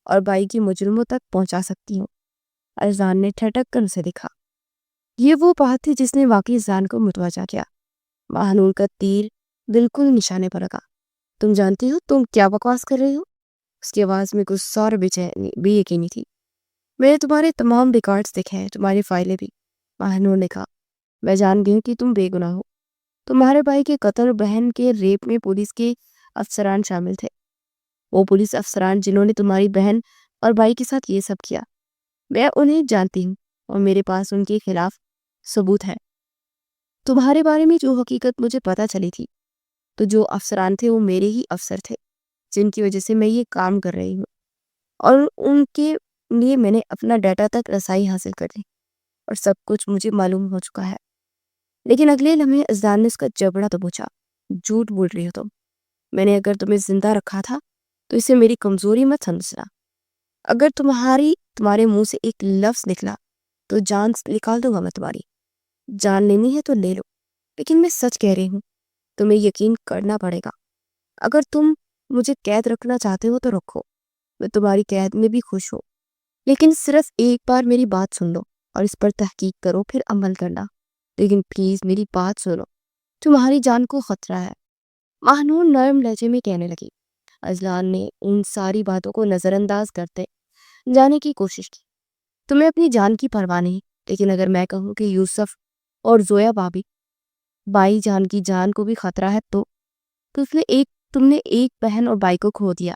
اور بھائی کی مجرموں تک پہنچا سکتی ہوں۔ اذلان نے ٹھٹک کر اسے دیکھا۔ یہ وہ بات تھی جس نے واقعی اذلان کو متوجہ کیا۔ مہنور کا تیر بالکل نشانے پر لگا۔ تم جانتی ہو تم کیا بکواس کر رہی ہو؟ اس کی آواز میں غصہ اور بے یقینی تھی۔ میں نے تمہارے تمام ریکارڈز دیکھے ہیں، تمہاری فائلیں بھی۔ مہنور نے کہا، میں جان گئی ہوں کہ تم بے گناہ ہو۔ تمہارے بھائی کے قتل، بہن کے ریپ میں پولیس کے افسران شامل تھے، وہ پولیس افسران جنہوں نے تمہاری بہن اور بھائی کے ساتھ یہ سب کیا۔ میں انہیں جانتی ہوں اور میرے پاس ان کے خلاف ثبوت ہے۔ تمہارے بارے میں جو حقیقت مجھے پتہ چلی تھی، تو جو افسران تھے وہ میرے ہی افسر تھے جن کی وجہ سے میں یہ کام کر رہی ہوں، اور ان کے لیے میں نے اپنا ڈیٹا تک رسائی حاصل کر لی اور سب کچھ مجھے معلوم ہو چکا ہے۔ لیکن اگلے لمحے اذلان نے اس کا جبڑا تو پوچھا، جھوٹ بول رہی ہو تم؟ میں نے اگر تمہیں زندہ رکھا تھا تو اسے میری کمزوری مت سمجھنا۔ اگر تمہارے منہ سے ایک لفظ نکلا تو جان نکال دوں گا میں تمہاری۔ جان لینی ہے تو لے لو، لیکن میں سچ کہہ رہی ہوں، تمہیں یقین کرنا پڑے گا۔ اگر تم مجھے قید رکھنا چاہتے ہو تو رکھو، میں تمہاری قید میں بھی خوش ہوں، لیکن صرف ایک بار میری بات سن لو اور اس پر تحقیق کرو، پھر عمل کرنا۔ لیکن پلیز میری بات سنو، تمہاری جان کو خطرہ ہے۔ مہنور نرم لہجے میں کہنے لگی۔ اذلان نے ان ساری باتوں کو نظر انداز کرتے جانے کی کوشش کی. تمہیں اپنی جان کی پرواہ نہیں، لیکن اگر میں کہوں کہ یوسف اور زویا بائی جان کی جان کو بھی خطرہ ہے تو تم نے ایک بہن اور بھائی کو کھو دیا.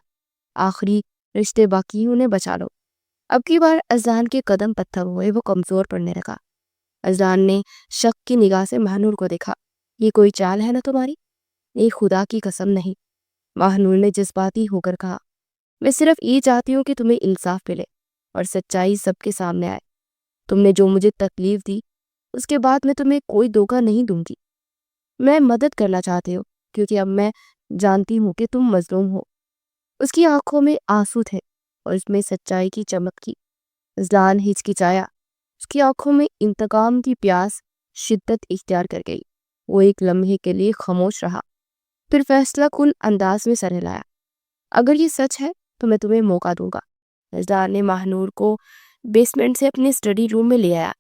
آخری رشتے باقی ہیں، انہیں بچا لو. اب کی بار اذلان کے قدم پتھر ہوئے، وہ کمزور پڑنے لگا. اذلان نے شک کی نگاہ سے ماہنور کو دیکھا. یہ کوئی چال ہے نا تمہاری؟ نہیں، خدا کی قسم نہیں، ماہنور نے جذباتی ہو کر کہا. میں صرف یہ چاہتی ہوں کہ تمہیں انصاف ملے اور سچائی سب کے سامنے آئے. تم نے جو مجھے تکلیف دی اس کے بعد میں تمہیں کوئی دھوکہ نہیں دوں گی. میں مدد کرنا چاہتی ہوں کیونکہ اب میں جانتی ہوں کہ تم مظلوم ہو. اس کی آنکھوں میں آنسو تھے اور اس میں سچائی کی چمک تھی. اذلان ہچکچایا. اس کی آنکھوں میں انتقام کی پیاس شدت اختیار کر گئی. وہ ایک لمحے کے لیے خاموش رہا، پھر فیصلہ کن انداز میں سر ہلایا. اگر یہ سچ ہے تو میں تمہیں موقع دوں گا. اذلان نے ماہنور کو بیسمنٹ سے اپنے اسٹڈی روم میں لے آیا.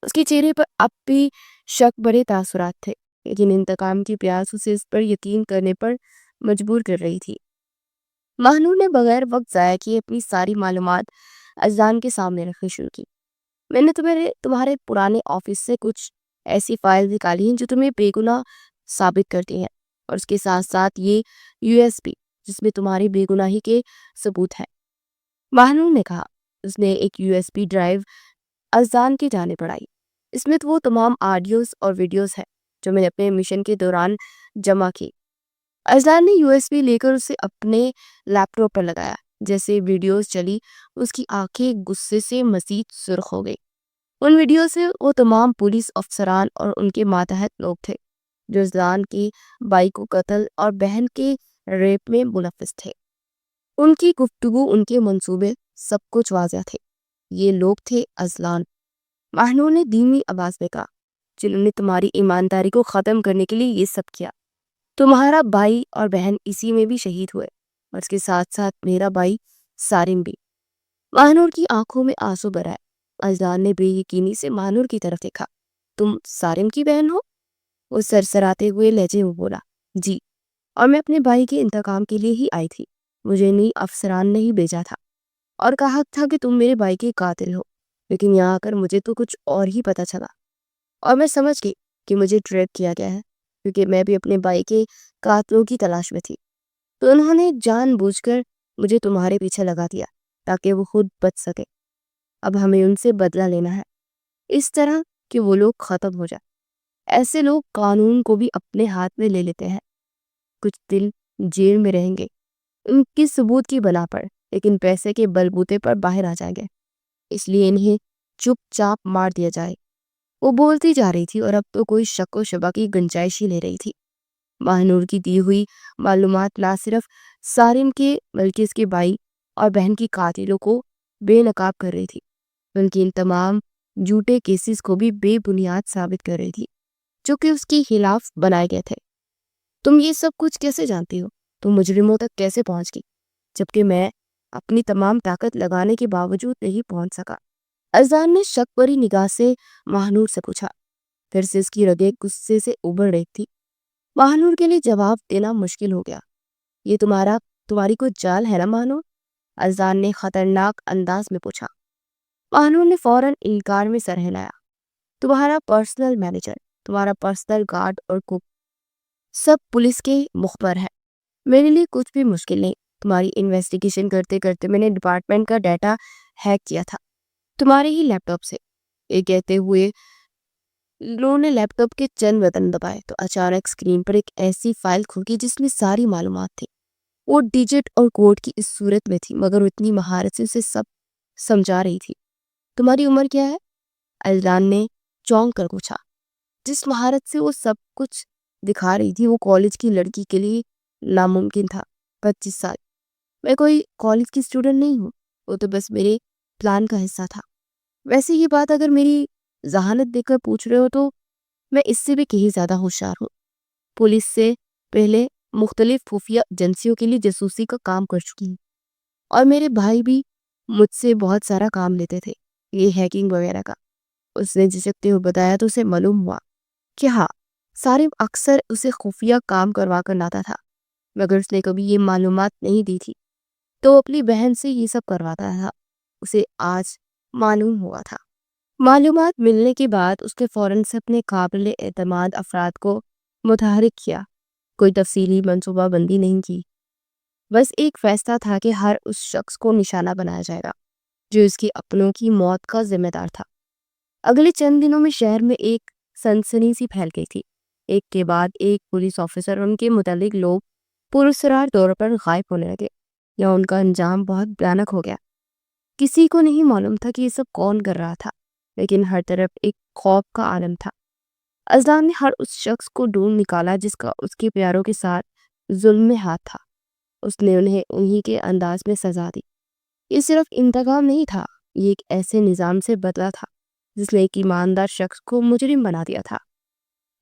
اس کے چہرے پر اب بھی شک بڑے تاثرات تھے، لیکن انتقام کی پیاس اسے اس پر یقین کرنے پر مجبور کر رہی تھی. ماہنور نے بغیر وقت ضائع کیے اپنی ساری معلومات اذلان کے سامنے رکھنی شروع کی. میں نے تمہارے پرانے آفس سے کچھ ایسی فائل نکالی ہیں جو تمہیں بے گناہ ثابت کرتی ہیں، اور اس کے ساتھ ساتھ یہ USB جس میں تمہاری بے گناہی کے ثبوت ہیں. ماہنور نے کہا. اس نے ایک USB ڈرائیو اذلان کی جانب بڑھائی. اس میں وہ تمام آڈیوز اور ویڈیوز ہیں جو میں نے اپنے مشن کے دوران جمع کی. اذلان نے USB لے کر اسے اپنے لیپ ٹاپ پر لگایا. جیسے ویڈیوز چلی اس کی آنکھیں غصے سے مزید سرخ ہو گئی. ان ویڈیو سے وہ تمام پولیس افسران اور ان کے ماتحت لوگ تھے جو اذلان کے بھائی کو قتل اور بہن کے ریپ میں ملوث تھے. ان کی گفتگو، ان کے منصوبے، سب کچھ واضح تھے. یہ لوگ تھے اذلان. ماہنور نے دھیمی آواز میں کہا، جنہوں نے تمہاری ایمانداری کو ختم کرنے کے لیے یہ سب کیا. تمہارا بھائی اور بہن اسی میں بھی شہید ہوئے، اور اس کے ساتھ ساتھ میرا بھائی سارم بھی. ماہنور کی آنکھوں میں آنسو بھر آئے. اذلان نے بے یقینی سے ماہنور کی طرف دیکھا. تم سارم کی بہن ہو؟ وہ سرسراتے ہوئے لہجے میں بولا. جی، اور میں اپنے بھائی کے انتقام کے لیے ہی آئی تھی. مجھے نہیں افسران نے ہی بھیجا تھا اور کہا تھا کہ تم میرے بھائی کے قاتل ہو، لیکن یہاں آ کر مجھے تو کچھ اور ہی پتہ چلا، اور میں سمجھ گئی کہ مجھے ٹریپ کیا گیا ہے کیونکہ میں بھی اپنے بھائی کے قاتلوں کی تلاش میں تھی. تو انہوں نے جان بوجھ کر مجھے تمہارے پیچھے لگا دیا تاکہ وہ خود بچ سکے. اب ہمیں ان سے بدلہ لینا ہے اس طرح کہ وہ لوگ ختم ہو جائے. ایسے لوگ قانون کو بھی اپنے ہاتھ میں لے لیتے ہیں. کچھ دن جیل میں رہیں گے ان کی ثبوت کی بنا پر، لیکن پیسے کے بلبوتے پر باہر آ جائیں گے. اس لیے انہیں چپ چاپ مار دیا جائے. وہ بولتی جا رہی تھی اور اب تو کوئی شک و شبہ کی گنجائش ہی لے رہی تھی. ماہنور کی دی ہوئی معلومات نہ صرف سارم کے بلکہ اس کے بھائی اور بہن کی قاتلوں کو بے نقاب کر رہی تھی. ان کی ان تمام جھوٹے کیسز کو بھی بے بنیاد ثابت کر رہی تھی جو کہ اس کے خلاف بنائے گئے تھے. تم یہ سب کچھ کیسے جانتی ہو؟ تم مجرموں تک کیسے پہنچ گئی جبکہ میں اپنی تمام طاقت لگانے کے باوجود نہیں پہنچ سکا؟ اذلان نے شک بھری نگاہ سے ماہنور سے پوچھا. پھر سے اس کی رگیں غصے سے ابل رہی تھی. ماہنور کے لیے جواب دینا مشکل ہو گیا. یہ تمہاری کوئی چال ہے نا ماہنور؟ اذلان نے خطرناک انداز میں پوچھا. ماہنور نے فوراً انکار میں سر ہلایا. تمہارا پرسنل مینیجر، تمہارا پرسنل گارڈ اور کوک سب پولیس کے مخبر ہے. میرے لیے کچھ بھی مشکل نہیں. تمہاری انویسٹیگیشن کرتے کرتے میں نے ڈپارٹمنٹ کا ڈیٹا ہیک کیا تھا تمہارے ہی لیپ ٹاپ سے. یہ کہتے ہوئے انہوں نے لیپ ٹاپ کے چند بٹن دبائے تو اچانک اسکرین پر ایک ایسی فائل کھلی جس میں ساری معلومات تھی. وہ ڈیجٹ اور کوڈ کی اس صورت میں تھی مگر وہ اتنی مہارت سے اسے سب سمجھا رہی تھی. تمہاری عمر کیا ہے؟ اذلان نے چونک کر پوچھا. جس مہارت سے وہ سب کچھ دکھا رہی تھی وہ کالج کی لڑکی کے لیے ناممکن تھا. 25 سال. میں کوئی کالج کی اسٹوڈنٹ نہیں ہوں، وہ تو بس میرے پلان کا حصہ تھا. ویسے یہ بات اگر میری ذہانت دیکھ کر پوچھ رہے ہو تو میں اس سے بھی کہیں زیادہ ہوشیار ہوں. پولیس سے پہلے مختلف خفیہ ایجنسیوں کے لیے جاسوسی کا کام کر چکی ہوں، اور میرے بھائی بھی مجھ سے بہت سارا کام لیتے تھے، یہ ہیکنگ وغیرہ کا. اس نے جھجکتے ہوئے بتایا تو اسے معلوم ہوا کہ ہاں، سارم اکثر اسے خفیہ کام کروا کر لاتا تھا. مگر اس نے کبھی یہ معلومات نہیں دی تھی، تو اپنی بہن سے یہ سب کرواتا تھا۔ اسے آج معلوم ہوا تھا۔ معلومات ملنے کے بعد اس نے فوراً سے اپنے قابل اعتماد افراد کو متحرک کیا۔ کوئی تفصیلی منصوبہ بندی نہیں کی، بس ایک فیصلہ تھا کہ ہر اس شخص کو نشانہ بنایا جائے گا جو اس کے اپنوں کی موت کا ذمہ دار تھا۔ اگلے چند دنوں میں شہر میں ایک سنسنی سی پھیل گئی تھی۔ ایک کے بعد ایک پولیس آفیسر اور ان کے متعلق لوگ پراسرار طور پر غائب ہونے لگے یا ان کا انجام بہت بھیانک ہو گیا۔ کسی کو نہیں معلوم تھا کہ یہ سب کون کر رہا تھا، لیکن ہر طرف ایک خوف کا عالم تھا۔ اذلان نے ہر اس شخص کو ڈھونڈ نکالا جس کا اس کے پیاروں کے ساتھ ظلم میں ہاتھ تھا۔ اس نے انہیں انہی کے انداز میں سزا دی۔ یہ صرف انتقام نہیں تھا، یہ ایک ایسے نظام سے بدلا تھا جس نے ایک ایماندار شخص کو مجرم بنا دیا تھا۔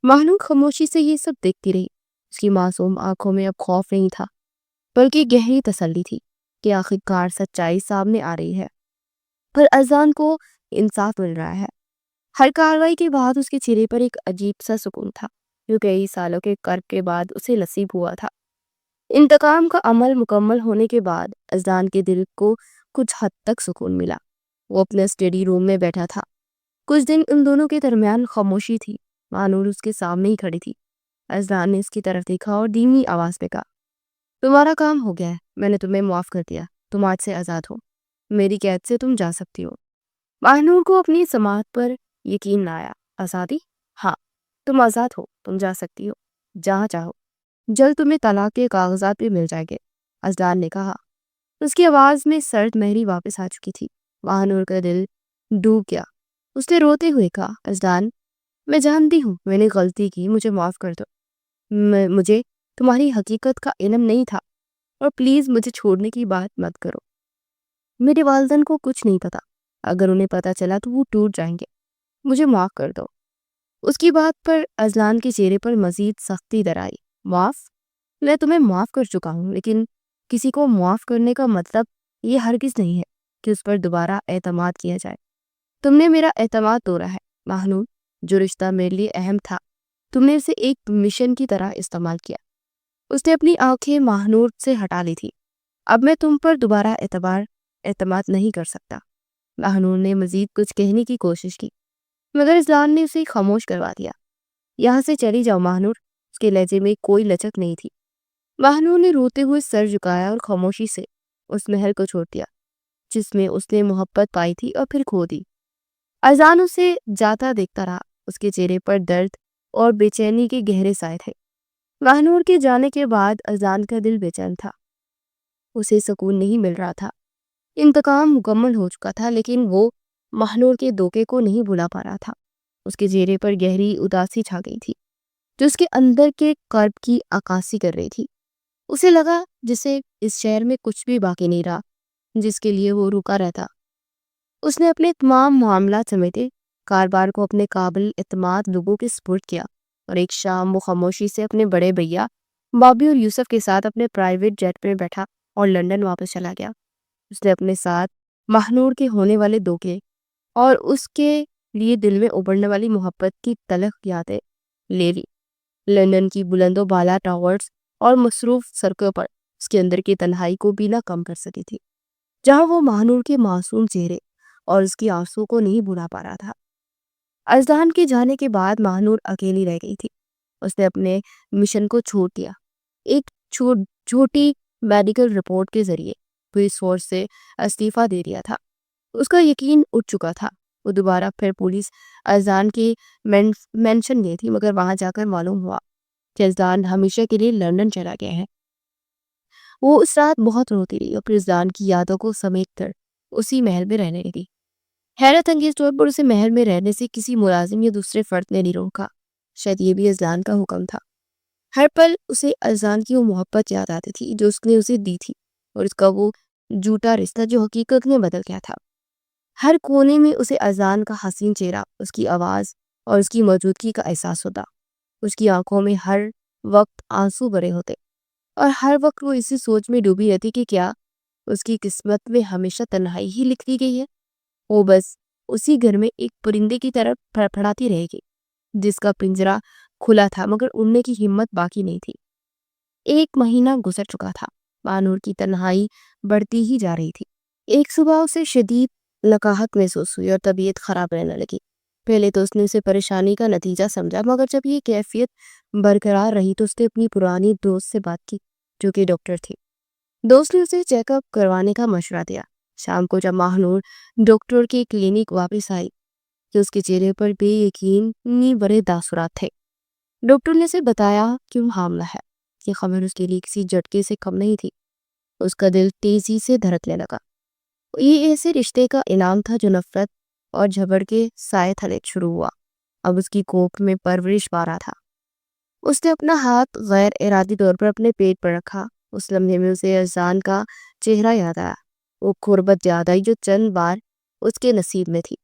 مہنور خاموشی سے یہ سب دیکھتی رہی۔ اس کی معصوم آنکھوں میں اب خوف نہیں تھا، بلکہ گہری تسلی تھی کہ آخرکار سچائی سامنے آ رہی ہے، پر اذان کو انصاف مل رہا ہے۔ ہر کارروائی کے بعد اس کے چہرے پر ایک عجیب سا سکون تھا جو کئی سالوں کے کرب کے بعد اسے نصیب ہوا تھا۔ انتقام کا عمل مکمل ہونے کے بعد اذان کے دل کو کچھ حد تک سکون ملا۔ وہ اپنے اسٹڈی روم میں بیٹھا تھا۔ کچھ دن ان دونوں کے درمیان خاموشی تھی۔ مہنور اس کے سامنے ہی کھڑی تھی۔ اذان نے اس کی طرف دیکھا اور دھیمی آواز میں کہا، تمہارا کام ہو گیا ہے، میں نے تمہیں معاف کر دیا، تم آج سے آزاد ہو، میری قید سے تم جا سکتی ہو۔ مہنور کو اپنی سماعت پر یقین نہ آیا۔ آزادی؟ ہاں، تم آزاد ہو، تم جا سکتی ہو جہاں چاہو، جلد تمہیں طلاق کے کاغذات بھی مل جائیں گے، اذان نے کہا۔ اس کی آواز میں سرد مہری واپس آ چکی تھی۔ مہنور کا دل ڈوب گیا۔ اس نے روتے ہوئے کہا، اذان، میں جانتی ہوں میں نے غلطی کی، مجھے معاف کر دو۔ مجھے تمہاری حقیقت کا علم نہیں تھا، اور پلیز مجھے چھوڑنے کی بات مت کرو۔ میرے والدین کو کچھ نہیں پتا، اگر انہیں پتا چلا تو وہ ٹوٹ جائیں گے، مجھے معاف کر دو۔ اس کی بات پر اذان کے چہرے پر مزید سختی در آئی۔ معاف؟ میں تمہیں معاف کر چکا ہوں، لیکن کسی کو معاف کرنے کا مطلب یہ ہرگز نہیں ہے کہ اس پر دوبارہ اعتماد کیا جائے۔ تم نے میرا اعتماد توڑا ہے مہنور، جو رشتہ میرے لیے اہم تھا تم نے اسے ایک مشن کی طرح استعمال کیا۔ اس نے اپنی آنکھیں مہنور سے ہٹا لی تھی۔ اب میں تم پر دوبارہ اعتماد نہیں کر سکتا۔ مہنور نے مزید کچھ کہنے کی کوشش کی، مگر اذان نے اسے خاموش کروا دیا۔ یہاں سے چلی جاؤ مہنور۔ اس کے لہجے میں کوئی لچک نہیں تھی۔ مہنور نے روتے ہوئے سر جھکایا اور خاموشی سے اس محل کو چھوڑ دیا جس میں اس نے محبت پائی تھی اور پھر کھو دی۔ اذان اسے جاتا دیکھتا رہا۔ اس کے چہرے پر درد اور بے چینی کے گہرے سائے تھے۔ مہنور کے جانے کے بعد اذان کا دل بے چین تھا۔ اسے سکون نہیں مل رہا تھا۔ انتقام مکمل ہو چکا تھا، لیکن وہ مہنور کے دھوکے کو نہیں بھلا پا رہا تھا۔ اس کے چہرے پر گہری اداسی چھا گئی تھی جو اس کے اندر کے کرب کی عکاسی کر رہی تھی۔ اسے لگا جسے اس شہر میں کچھ بھی باقی نہیں رہا جس کے لیے وہ رکا رہتا۔ اس نے اپنے تمام معاملات سمیٹے، کاروبار کو اپنے قابل اعتماد لوگوں کے سپرد کیا، اور ایک شام وہ خاموشی سے اپنے بڑے بھیا بابی اور یوسف کے ساتھ اپنے پرائیویٹ جیٹ میں بیٹھا اور لندن واپس چلا گیا۔ اس نے اپنے ساتھ مہنور کے ہونے والے دھوکے اور اس کے لیے دل میں ابھرنے والی محبت کی تلخ یادیں لے لی۔ لندن کی بلند و بالا ٹاورز اور مصروف سڑکوں پر اس کے اندر کی تنہائی کو بھی نہ کم کر سکی تھی، جہاں وہ مہنور کے معصوم چہرے اور اس کی آنسوں کو نہیں بھلا پا رہا تھا۔ اذان کے جانے کے بعد مہنور اکیلی رہ گئی تھی۔ اس نے اپنے مشن کو چھوڑ دیا۔ ایک چھوٹی میڈیکل رپورٹ کے ذریعے پولیس فورس سے استعفیٰ دے دیا تھا۔ اس کا یقین اٹھ چکا تھا۔ وہ دوبارہ پھر پولیس اذان کے مینشن گئی تھی، مگر وہاں جا کر معلوم ہوا کہ اذان ہمیشہ کے لیے لندن چلا گیا ہے۔ وہ اس رات بہت روتی رہی اور پھر اذان کی یادوں کو سمیٹ کر اسی محل میں رہنے لگی۔ حیرت انگیز طور پر اسے محل میں رہنے سے کسی ملازم یا دوسرے فرد نے نہیں روکا۔ شاید یہ بھی اذان کا حکم تھا۔ ہر پل اسے اذان کی وہ محبت یاد آتی تھی جو اس نے اسے دی تھی، اور اس کا وہ جھوٹا رشتہ جو حقیقت میں بدل گیا تھا۔ ہر کونے میں اسے اذان کا حسین چہرہ، اس کی آواز اور اس کی موجودگی کا احساس ہوتا۔ اس کی آنکھوں میں ہر وقت آنسو بھرے ہوتے، اور ہر وقت وہ اسی سوچ میں ڈوبی رہتی کہ کیا اس کی قسمت میں ہمیشہ تنہائی ہی لکھ دی گئی ہے۔ وہ بس اسی گھر میں ایک پرندے کی طرح پھڑپھڑاتی رہے گی جس کا پنجرہ کھلا تھا مگر اڑنے کی ہمت باقی نہیں تھی۔ ایک مہینہ گزر چکا تھا، مانور کی تنہائی بڑھتی ہی جا رہی تھی۔ ایک صبح اسے شدید لقاحت محسوس ہوئی اور طبیعت خراب رہنے لگی۔ پہلے تو اس نے اسے پریشانی کا نتیجہ سمجھا، مگر جب یہ کیفیت برقرار رہی تو اس نے اپنی پرانی دوست سے بات کی جو کہ ڈاکٹر تھی۔ دوست نے اسے چیک اپ کروانے کا مشورہ دیا۔ شام کو جب ماہنور ڈاکٹر کے کلینک واپس آئی کہ اس کے چہرے پر بے یقینی بڑے تاثرات تھے۔ ڈاکٹر نے اسے بتایا کہ وہ حاملہ ہے۔ یہ خبر اس کے لیے کسی جھٹکے سے کم نہیں تھی۔ اس کا دل تیزی سے دھڑکنے لگا۔ یہ ایسے رشتے کا انعام تھا جو نفرت اور جھگڑ کے سائے تلے شروع ہوا، اب اس کی کوکھ میں پرورش پا رہا تھا۔ اس نے اپنا ہاتھ غیر ارادی طور پر اپنے پیٹ پر رکھا۔ اس لمحے میں اسے اذان کا چہرہ یاد آیا، وہ غربت یاد آئی جو چند بار اس کے نصیب میں تھی۔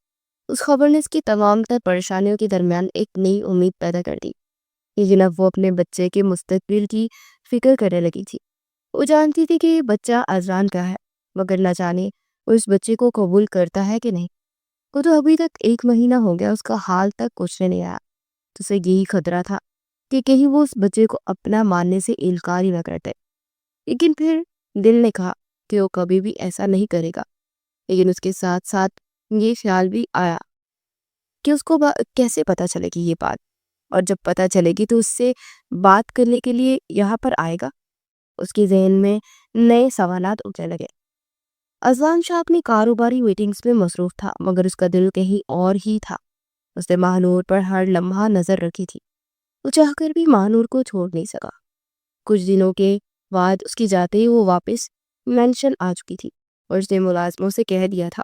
اس خبر نے اس کی تمام تر پریشانیوں کے درمیان ایک نئی امید پیدا کر دی۔ لیکن اب وہ اپنے بچے کے مستقبل کی فکر کرنے لگی تھی۔ وہ جانتی تھی کہ یہ بچہ اذان کا ہے، مگر نہ جانے وہ اس بچے کو قبول کرتا ہے کہ نہیں۔ وہ تو ابھی تک ایک مہینہ ہو گیا، اس کا حال تک پوچھنے نہیں آیا، تو اسے یہی خطرہ تھا کہ کہیں وہ اس بچے کو اپنا ماننے سے انکار ہی نہ کرتے۔ لیکن پھر دل نے کہا کہ وہ کبھی بھی ایسا نہیں کرے گا۔ لیکن اس کے ساتھ ساتھ یہ خیال بھی آیا کہ اس کو کیسے پتہ چلے گی یہ بات، اور جب پتہ چلے گی تو اس سے بات کرنے کے لیے یہاں پر آئے گا۔ اس کے ذہن میں نئے سوالات اٹھنے لگے۔ اذان شاہ اپنی کاروباری میٹنگز میں مصروف تھا، مگر اس کا دل کہیں اور ہی تھا۔ اس نے ماہنور پر ہر لمحہ نظر رکھی تھی۔ وہ چاہ کر بھی ماہنور کو چھوڑ نہیں سکا۔ کچھ دنوں کے بعد اس کی جاتے ہی وہ واپس مینشن آ چکی تھی، اور اس نے ملازموں سے کہہ دیا تھا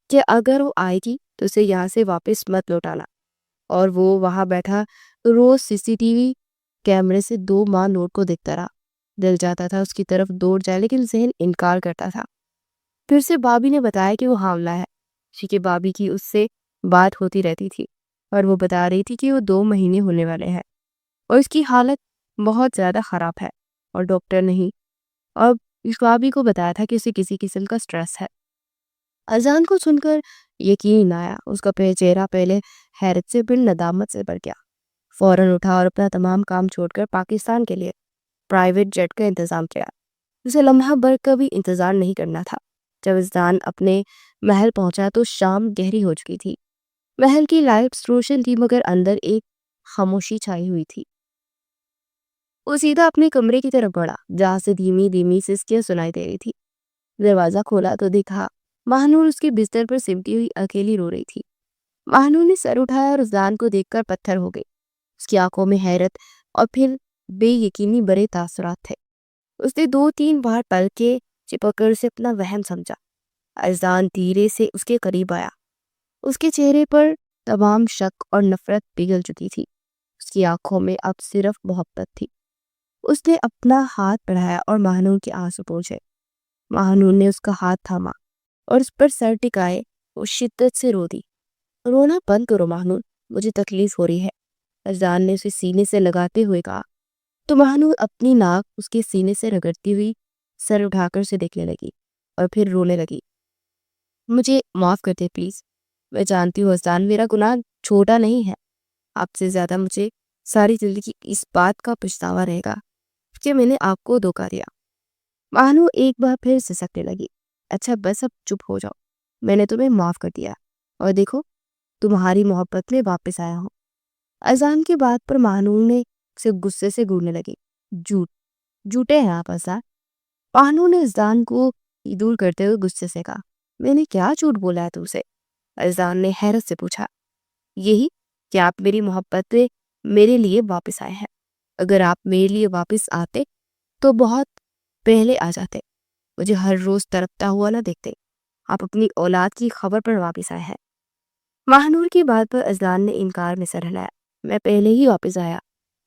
کہ اگر وہ آئے گی تو اسے یہاں سے واپس مت لوٹانا۔ اور وہ وہاں بیٹھا روز سی سی ٹی وی کیمرے سے 2 ماہ نور کو دیکھتا رہا۔ دل جاتا تھا اس کی طرف دوڑ جائے، لیکن ذہن انکار کرتا تھا۔ پھر سے بابی نے بتایا کہ وہ حاملہ ہے۔ اسی کے بابی کی اس سے بات ہوتی رہتی تھی، اور وہ بتا رہی تھی کہ وہ 2 مہینے ہونے والے ہیں اور اس کی حالت بہت زیادہ خراب ہے، اور ڈاکٹر نہیں اب اس بابی کو بتایا تھا کہ اسے کسی قسم کا سٹریس ہے۔ اذان کو سن کر یقین آیا۔ اس کا چہرہ پہلے حیرت سے پھر ندامت سے بھر گیا۔ فوراً اٹھا اور اپنا تمام کام چھوڑ کر پاکستان کے لیے پرائیویٹ جیٹ کا انتظام کیا۔ اسے لمحہ بھر کا بھی انتظار نہیں کرنا تھا۔ جب اذان اپنے محل پہنچا تو شام گہری ہو چکی تھی۔ محل کی لائٹس روشن تھی، مگر اندر ایک خاموشی چھائی ہوئی تھی۔ وہ سیدھا اپنے کمرے کی طرف بڑھا، جہاں سے دھیمی دھیمی سسکیاں سنائی دے رہی تھی۔ دروازہ کھولا تو دیکھا ماہنور اس کے بستر پر سمٹی ہوئی اکیلی رو رہی تھی۔ ماہنور نے سر اٹھایا اور اذان کو دیکھ کر پتھر ہو گئی۔ اس کی آنکھوں میں حیرت اور پھر بے یقینی بڑے تاثرات تھے۔ اس نے 2-3 بار پلکیں چپک کر اسے اپنا وہم سمجھا۔ اذان دھیرے سے اس کے قریب آیا۔ اس کے چہرے پر تمام شک اور نفرت پگھل چکی تھی۔ اس کی آنکھوں میں اب صرف محبت تھی۔ اس نے اپنا ہاتھ بڑھایا اور ماہنور کے آنسو پوچھے۔ ماہنور نے اس کا ہاتھ تھاما اور اس پر سر ٹکائے وہ شدت سے رو دی۔ رونا بند کرو ماہنور، مجھے تکلیف ہو رہی ہے، اذان نے اسے سینے سے لگاتے ہوئے کہا۔ تو ماہنور اپنی ناک اس کے سینے سے رگڑتی ہوئی سر اٹھا کر اسے دیکھنے لگی اور پھر رونے لگی۔ مجھے معاف کر دے پلیز، میں جانتی ہوں اذان میرا گناہ چھوٹا نہیں ہے، آپ سے زیادہ مجھے ساری زندگی اس بات کا پچھتاوا رہے گا کہ میں نے آپ کو دھوکا دیا۔ ماہنور ایک بار پھر سسکنے لگی۔ اچھا بس اب چپ ہو جاؤ، میں نے تمہیں معاف کر دیا، اور دیکھو تمہاری محبت میں واپس آیا ہوں۔ اذان کی بات پر ماہنور نے اسے غصے سے گھورنے لگی۔ جھوٹے ہیں آپ اذان۔ ماہنور نے اذان کو دور کرتے ہوئے غصے سے کہا۔ میں نے کیا جھوٹ بولا ہے تم سے؟ اذان نے حیرت سے پوچھا۔ یہی کہ آپ میری محبت میں میرے لیے واپس آئے ہیں۔ اگر آپ میرے لیے واپس آتے تو بہت پہلے آ جاتے، مجھے ہر روز تڑپتا ہوا نہ دیکھتے۔ آپ اپنی اولاد کی خبر پر واپس آئے ہیں۔ ماہنور کی بات پر اذان نے انکار میں سر ہلایا۔ میں پہلے ہی واپس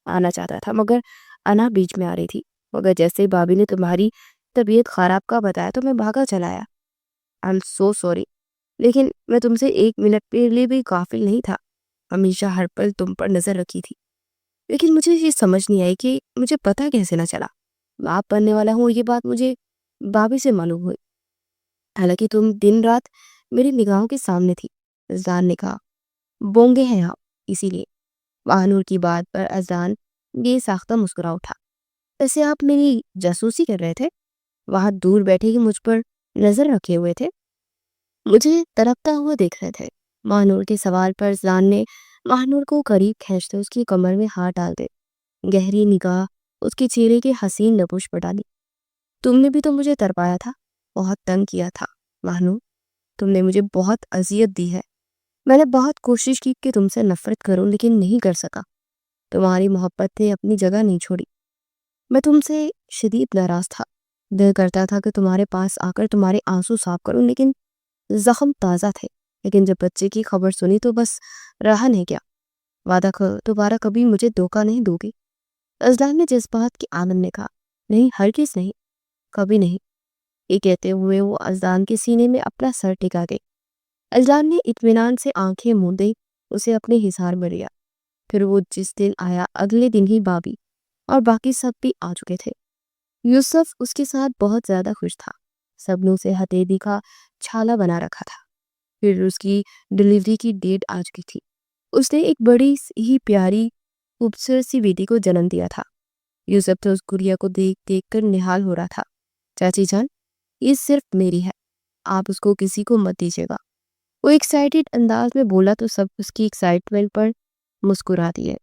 آنا چاہتا تھا، مگر انا بیچ میں آ رہی تھی، مگر جیسے بابی نے تمہاری طبیعت خراب کا بتایا تو میں بھاگا چلا آیا۔ آئی ایم سو سوری، لیکن میں تم سے 1 منٹ کے لیے بھی غافل نہیں تھا، ہمیشہ ہر پل تم پر نظر رکھی تھی۔ لیکن مجھے یہ سمجھ نہیں آئی کہ مجھے پتہ کیسے نہ چلا باپ بننے والا ہوں، یہ بات مجھے بابی سے معلوم ہوئی، حالانکہ تم دن رات میری نگاہوں کے سامنے تھی۔ اذان نے کہا۔ بونگے ہیں آپ، اسی لیے۔ ماہنور کی بات پر اذان بے ساختہ مسکرا اٹھا۔ ویسے آپ میری جاسوسی کر رہے تھے؟ وہاں دور بیٹھے ہی مجھ پر نظر رکھے ہوئے تھے، مجھے تڑپتا ہوا دیکھ رہے تھے۔ ماہنور کے سوال پر زان نے ماہنور کو قریب کھینچتے اس کی کمر میں ہاتھ ڈال دے، گہری نگاہ اس کے چہرے کے حسین نبوش پر ڈالی۔ تم نے بھی تو مجھے تڑپایا تھا، بہت تنگ کیا تھا ماہنور، تم نے مجھے بہت اذیت دی ہے۔ میں نے بہت کوشش کی کہ تم سے نفرت کروں لیکن نہیں کر سکا۔ تمہاری محبت نے اپنی جگہ نہیں چھوڑی۔ میں تم سے شدید ناراض تھا، دل کرتا تھا کہ تمہارے پاس آ کر تمہارے آنسو صاف کروں، لیکن زخم تازہ تھے۔ لیکن جب بچے کی خبر سنی تو بس رہا نہیں گیا۔ وعدہ کرو دوبارہ کبھی مجھے دھوکہ نہیں دو گی۔ ازلان نے جذبات کی آنند نے کہا، نہیں ہرگز نہیں، کبھی نہیں۔ یہ کہتے ہوئے وہ ازلان کے سینے میں اپنا سر ٹکا گئی۔ ازلان نے اطمینان سے آنکھیں موندے اسے اپنے حصار میں لیا۔ پھر وہ جس دن آیا اگلے دن ہی بابی اور باقی سب بھی آ چکے تھے۔ یوسف اس کے ساتھ بہت زیادہ خوش تھا، سب نے اسے ہتھیلی کا چھالا بنا رکھا تھا۔ پھر اس کی ڈیلیوری کی ڈیٹ آ چکی تھی۔ اس نے ایک بڑی ہی پیاری خوبصورت سی بیٹی کو جنم دیا تھا۔ یوسف تو اس گڑیا کو دیکھ دیکھ کر نہال ہو رہا تھا۔ چاچی جان، یہ صرف میری ہے، آپ اس کو کسی کو مت دیجیے گا۔ وہ ایکسائٹڈ انداز میں بولا تو سب اس کی ایکسائٹمنٹ پر مسکرا دیے۔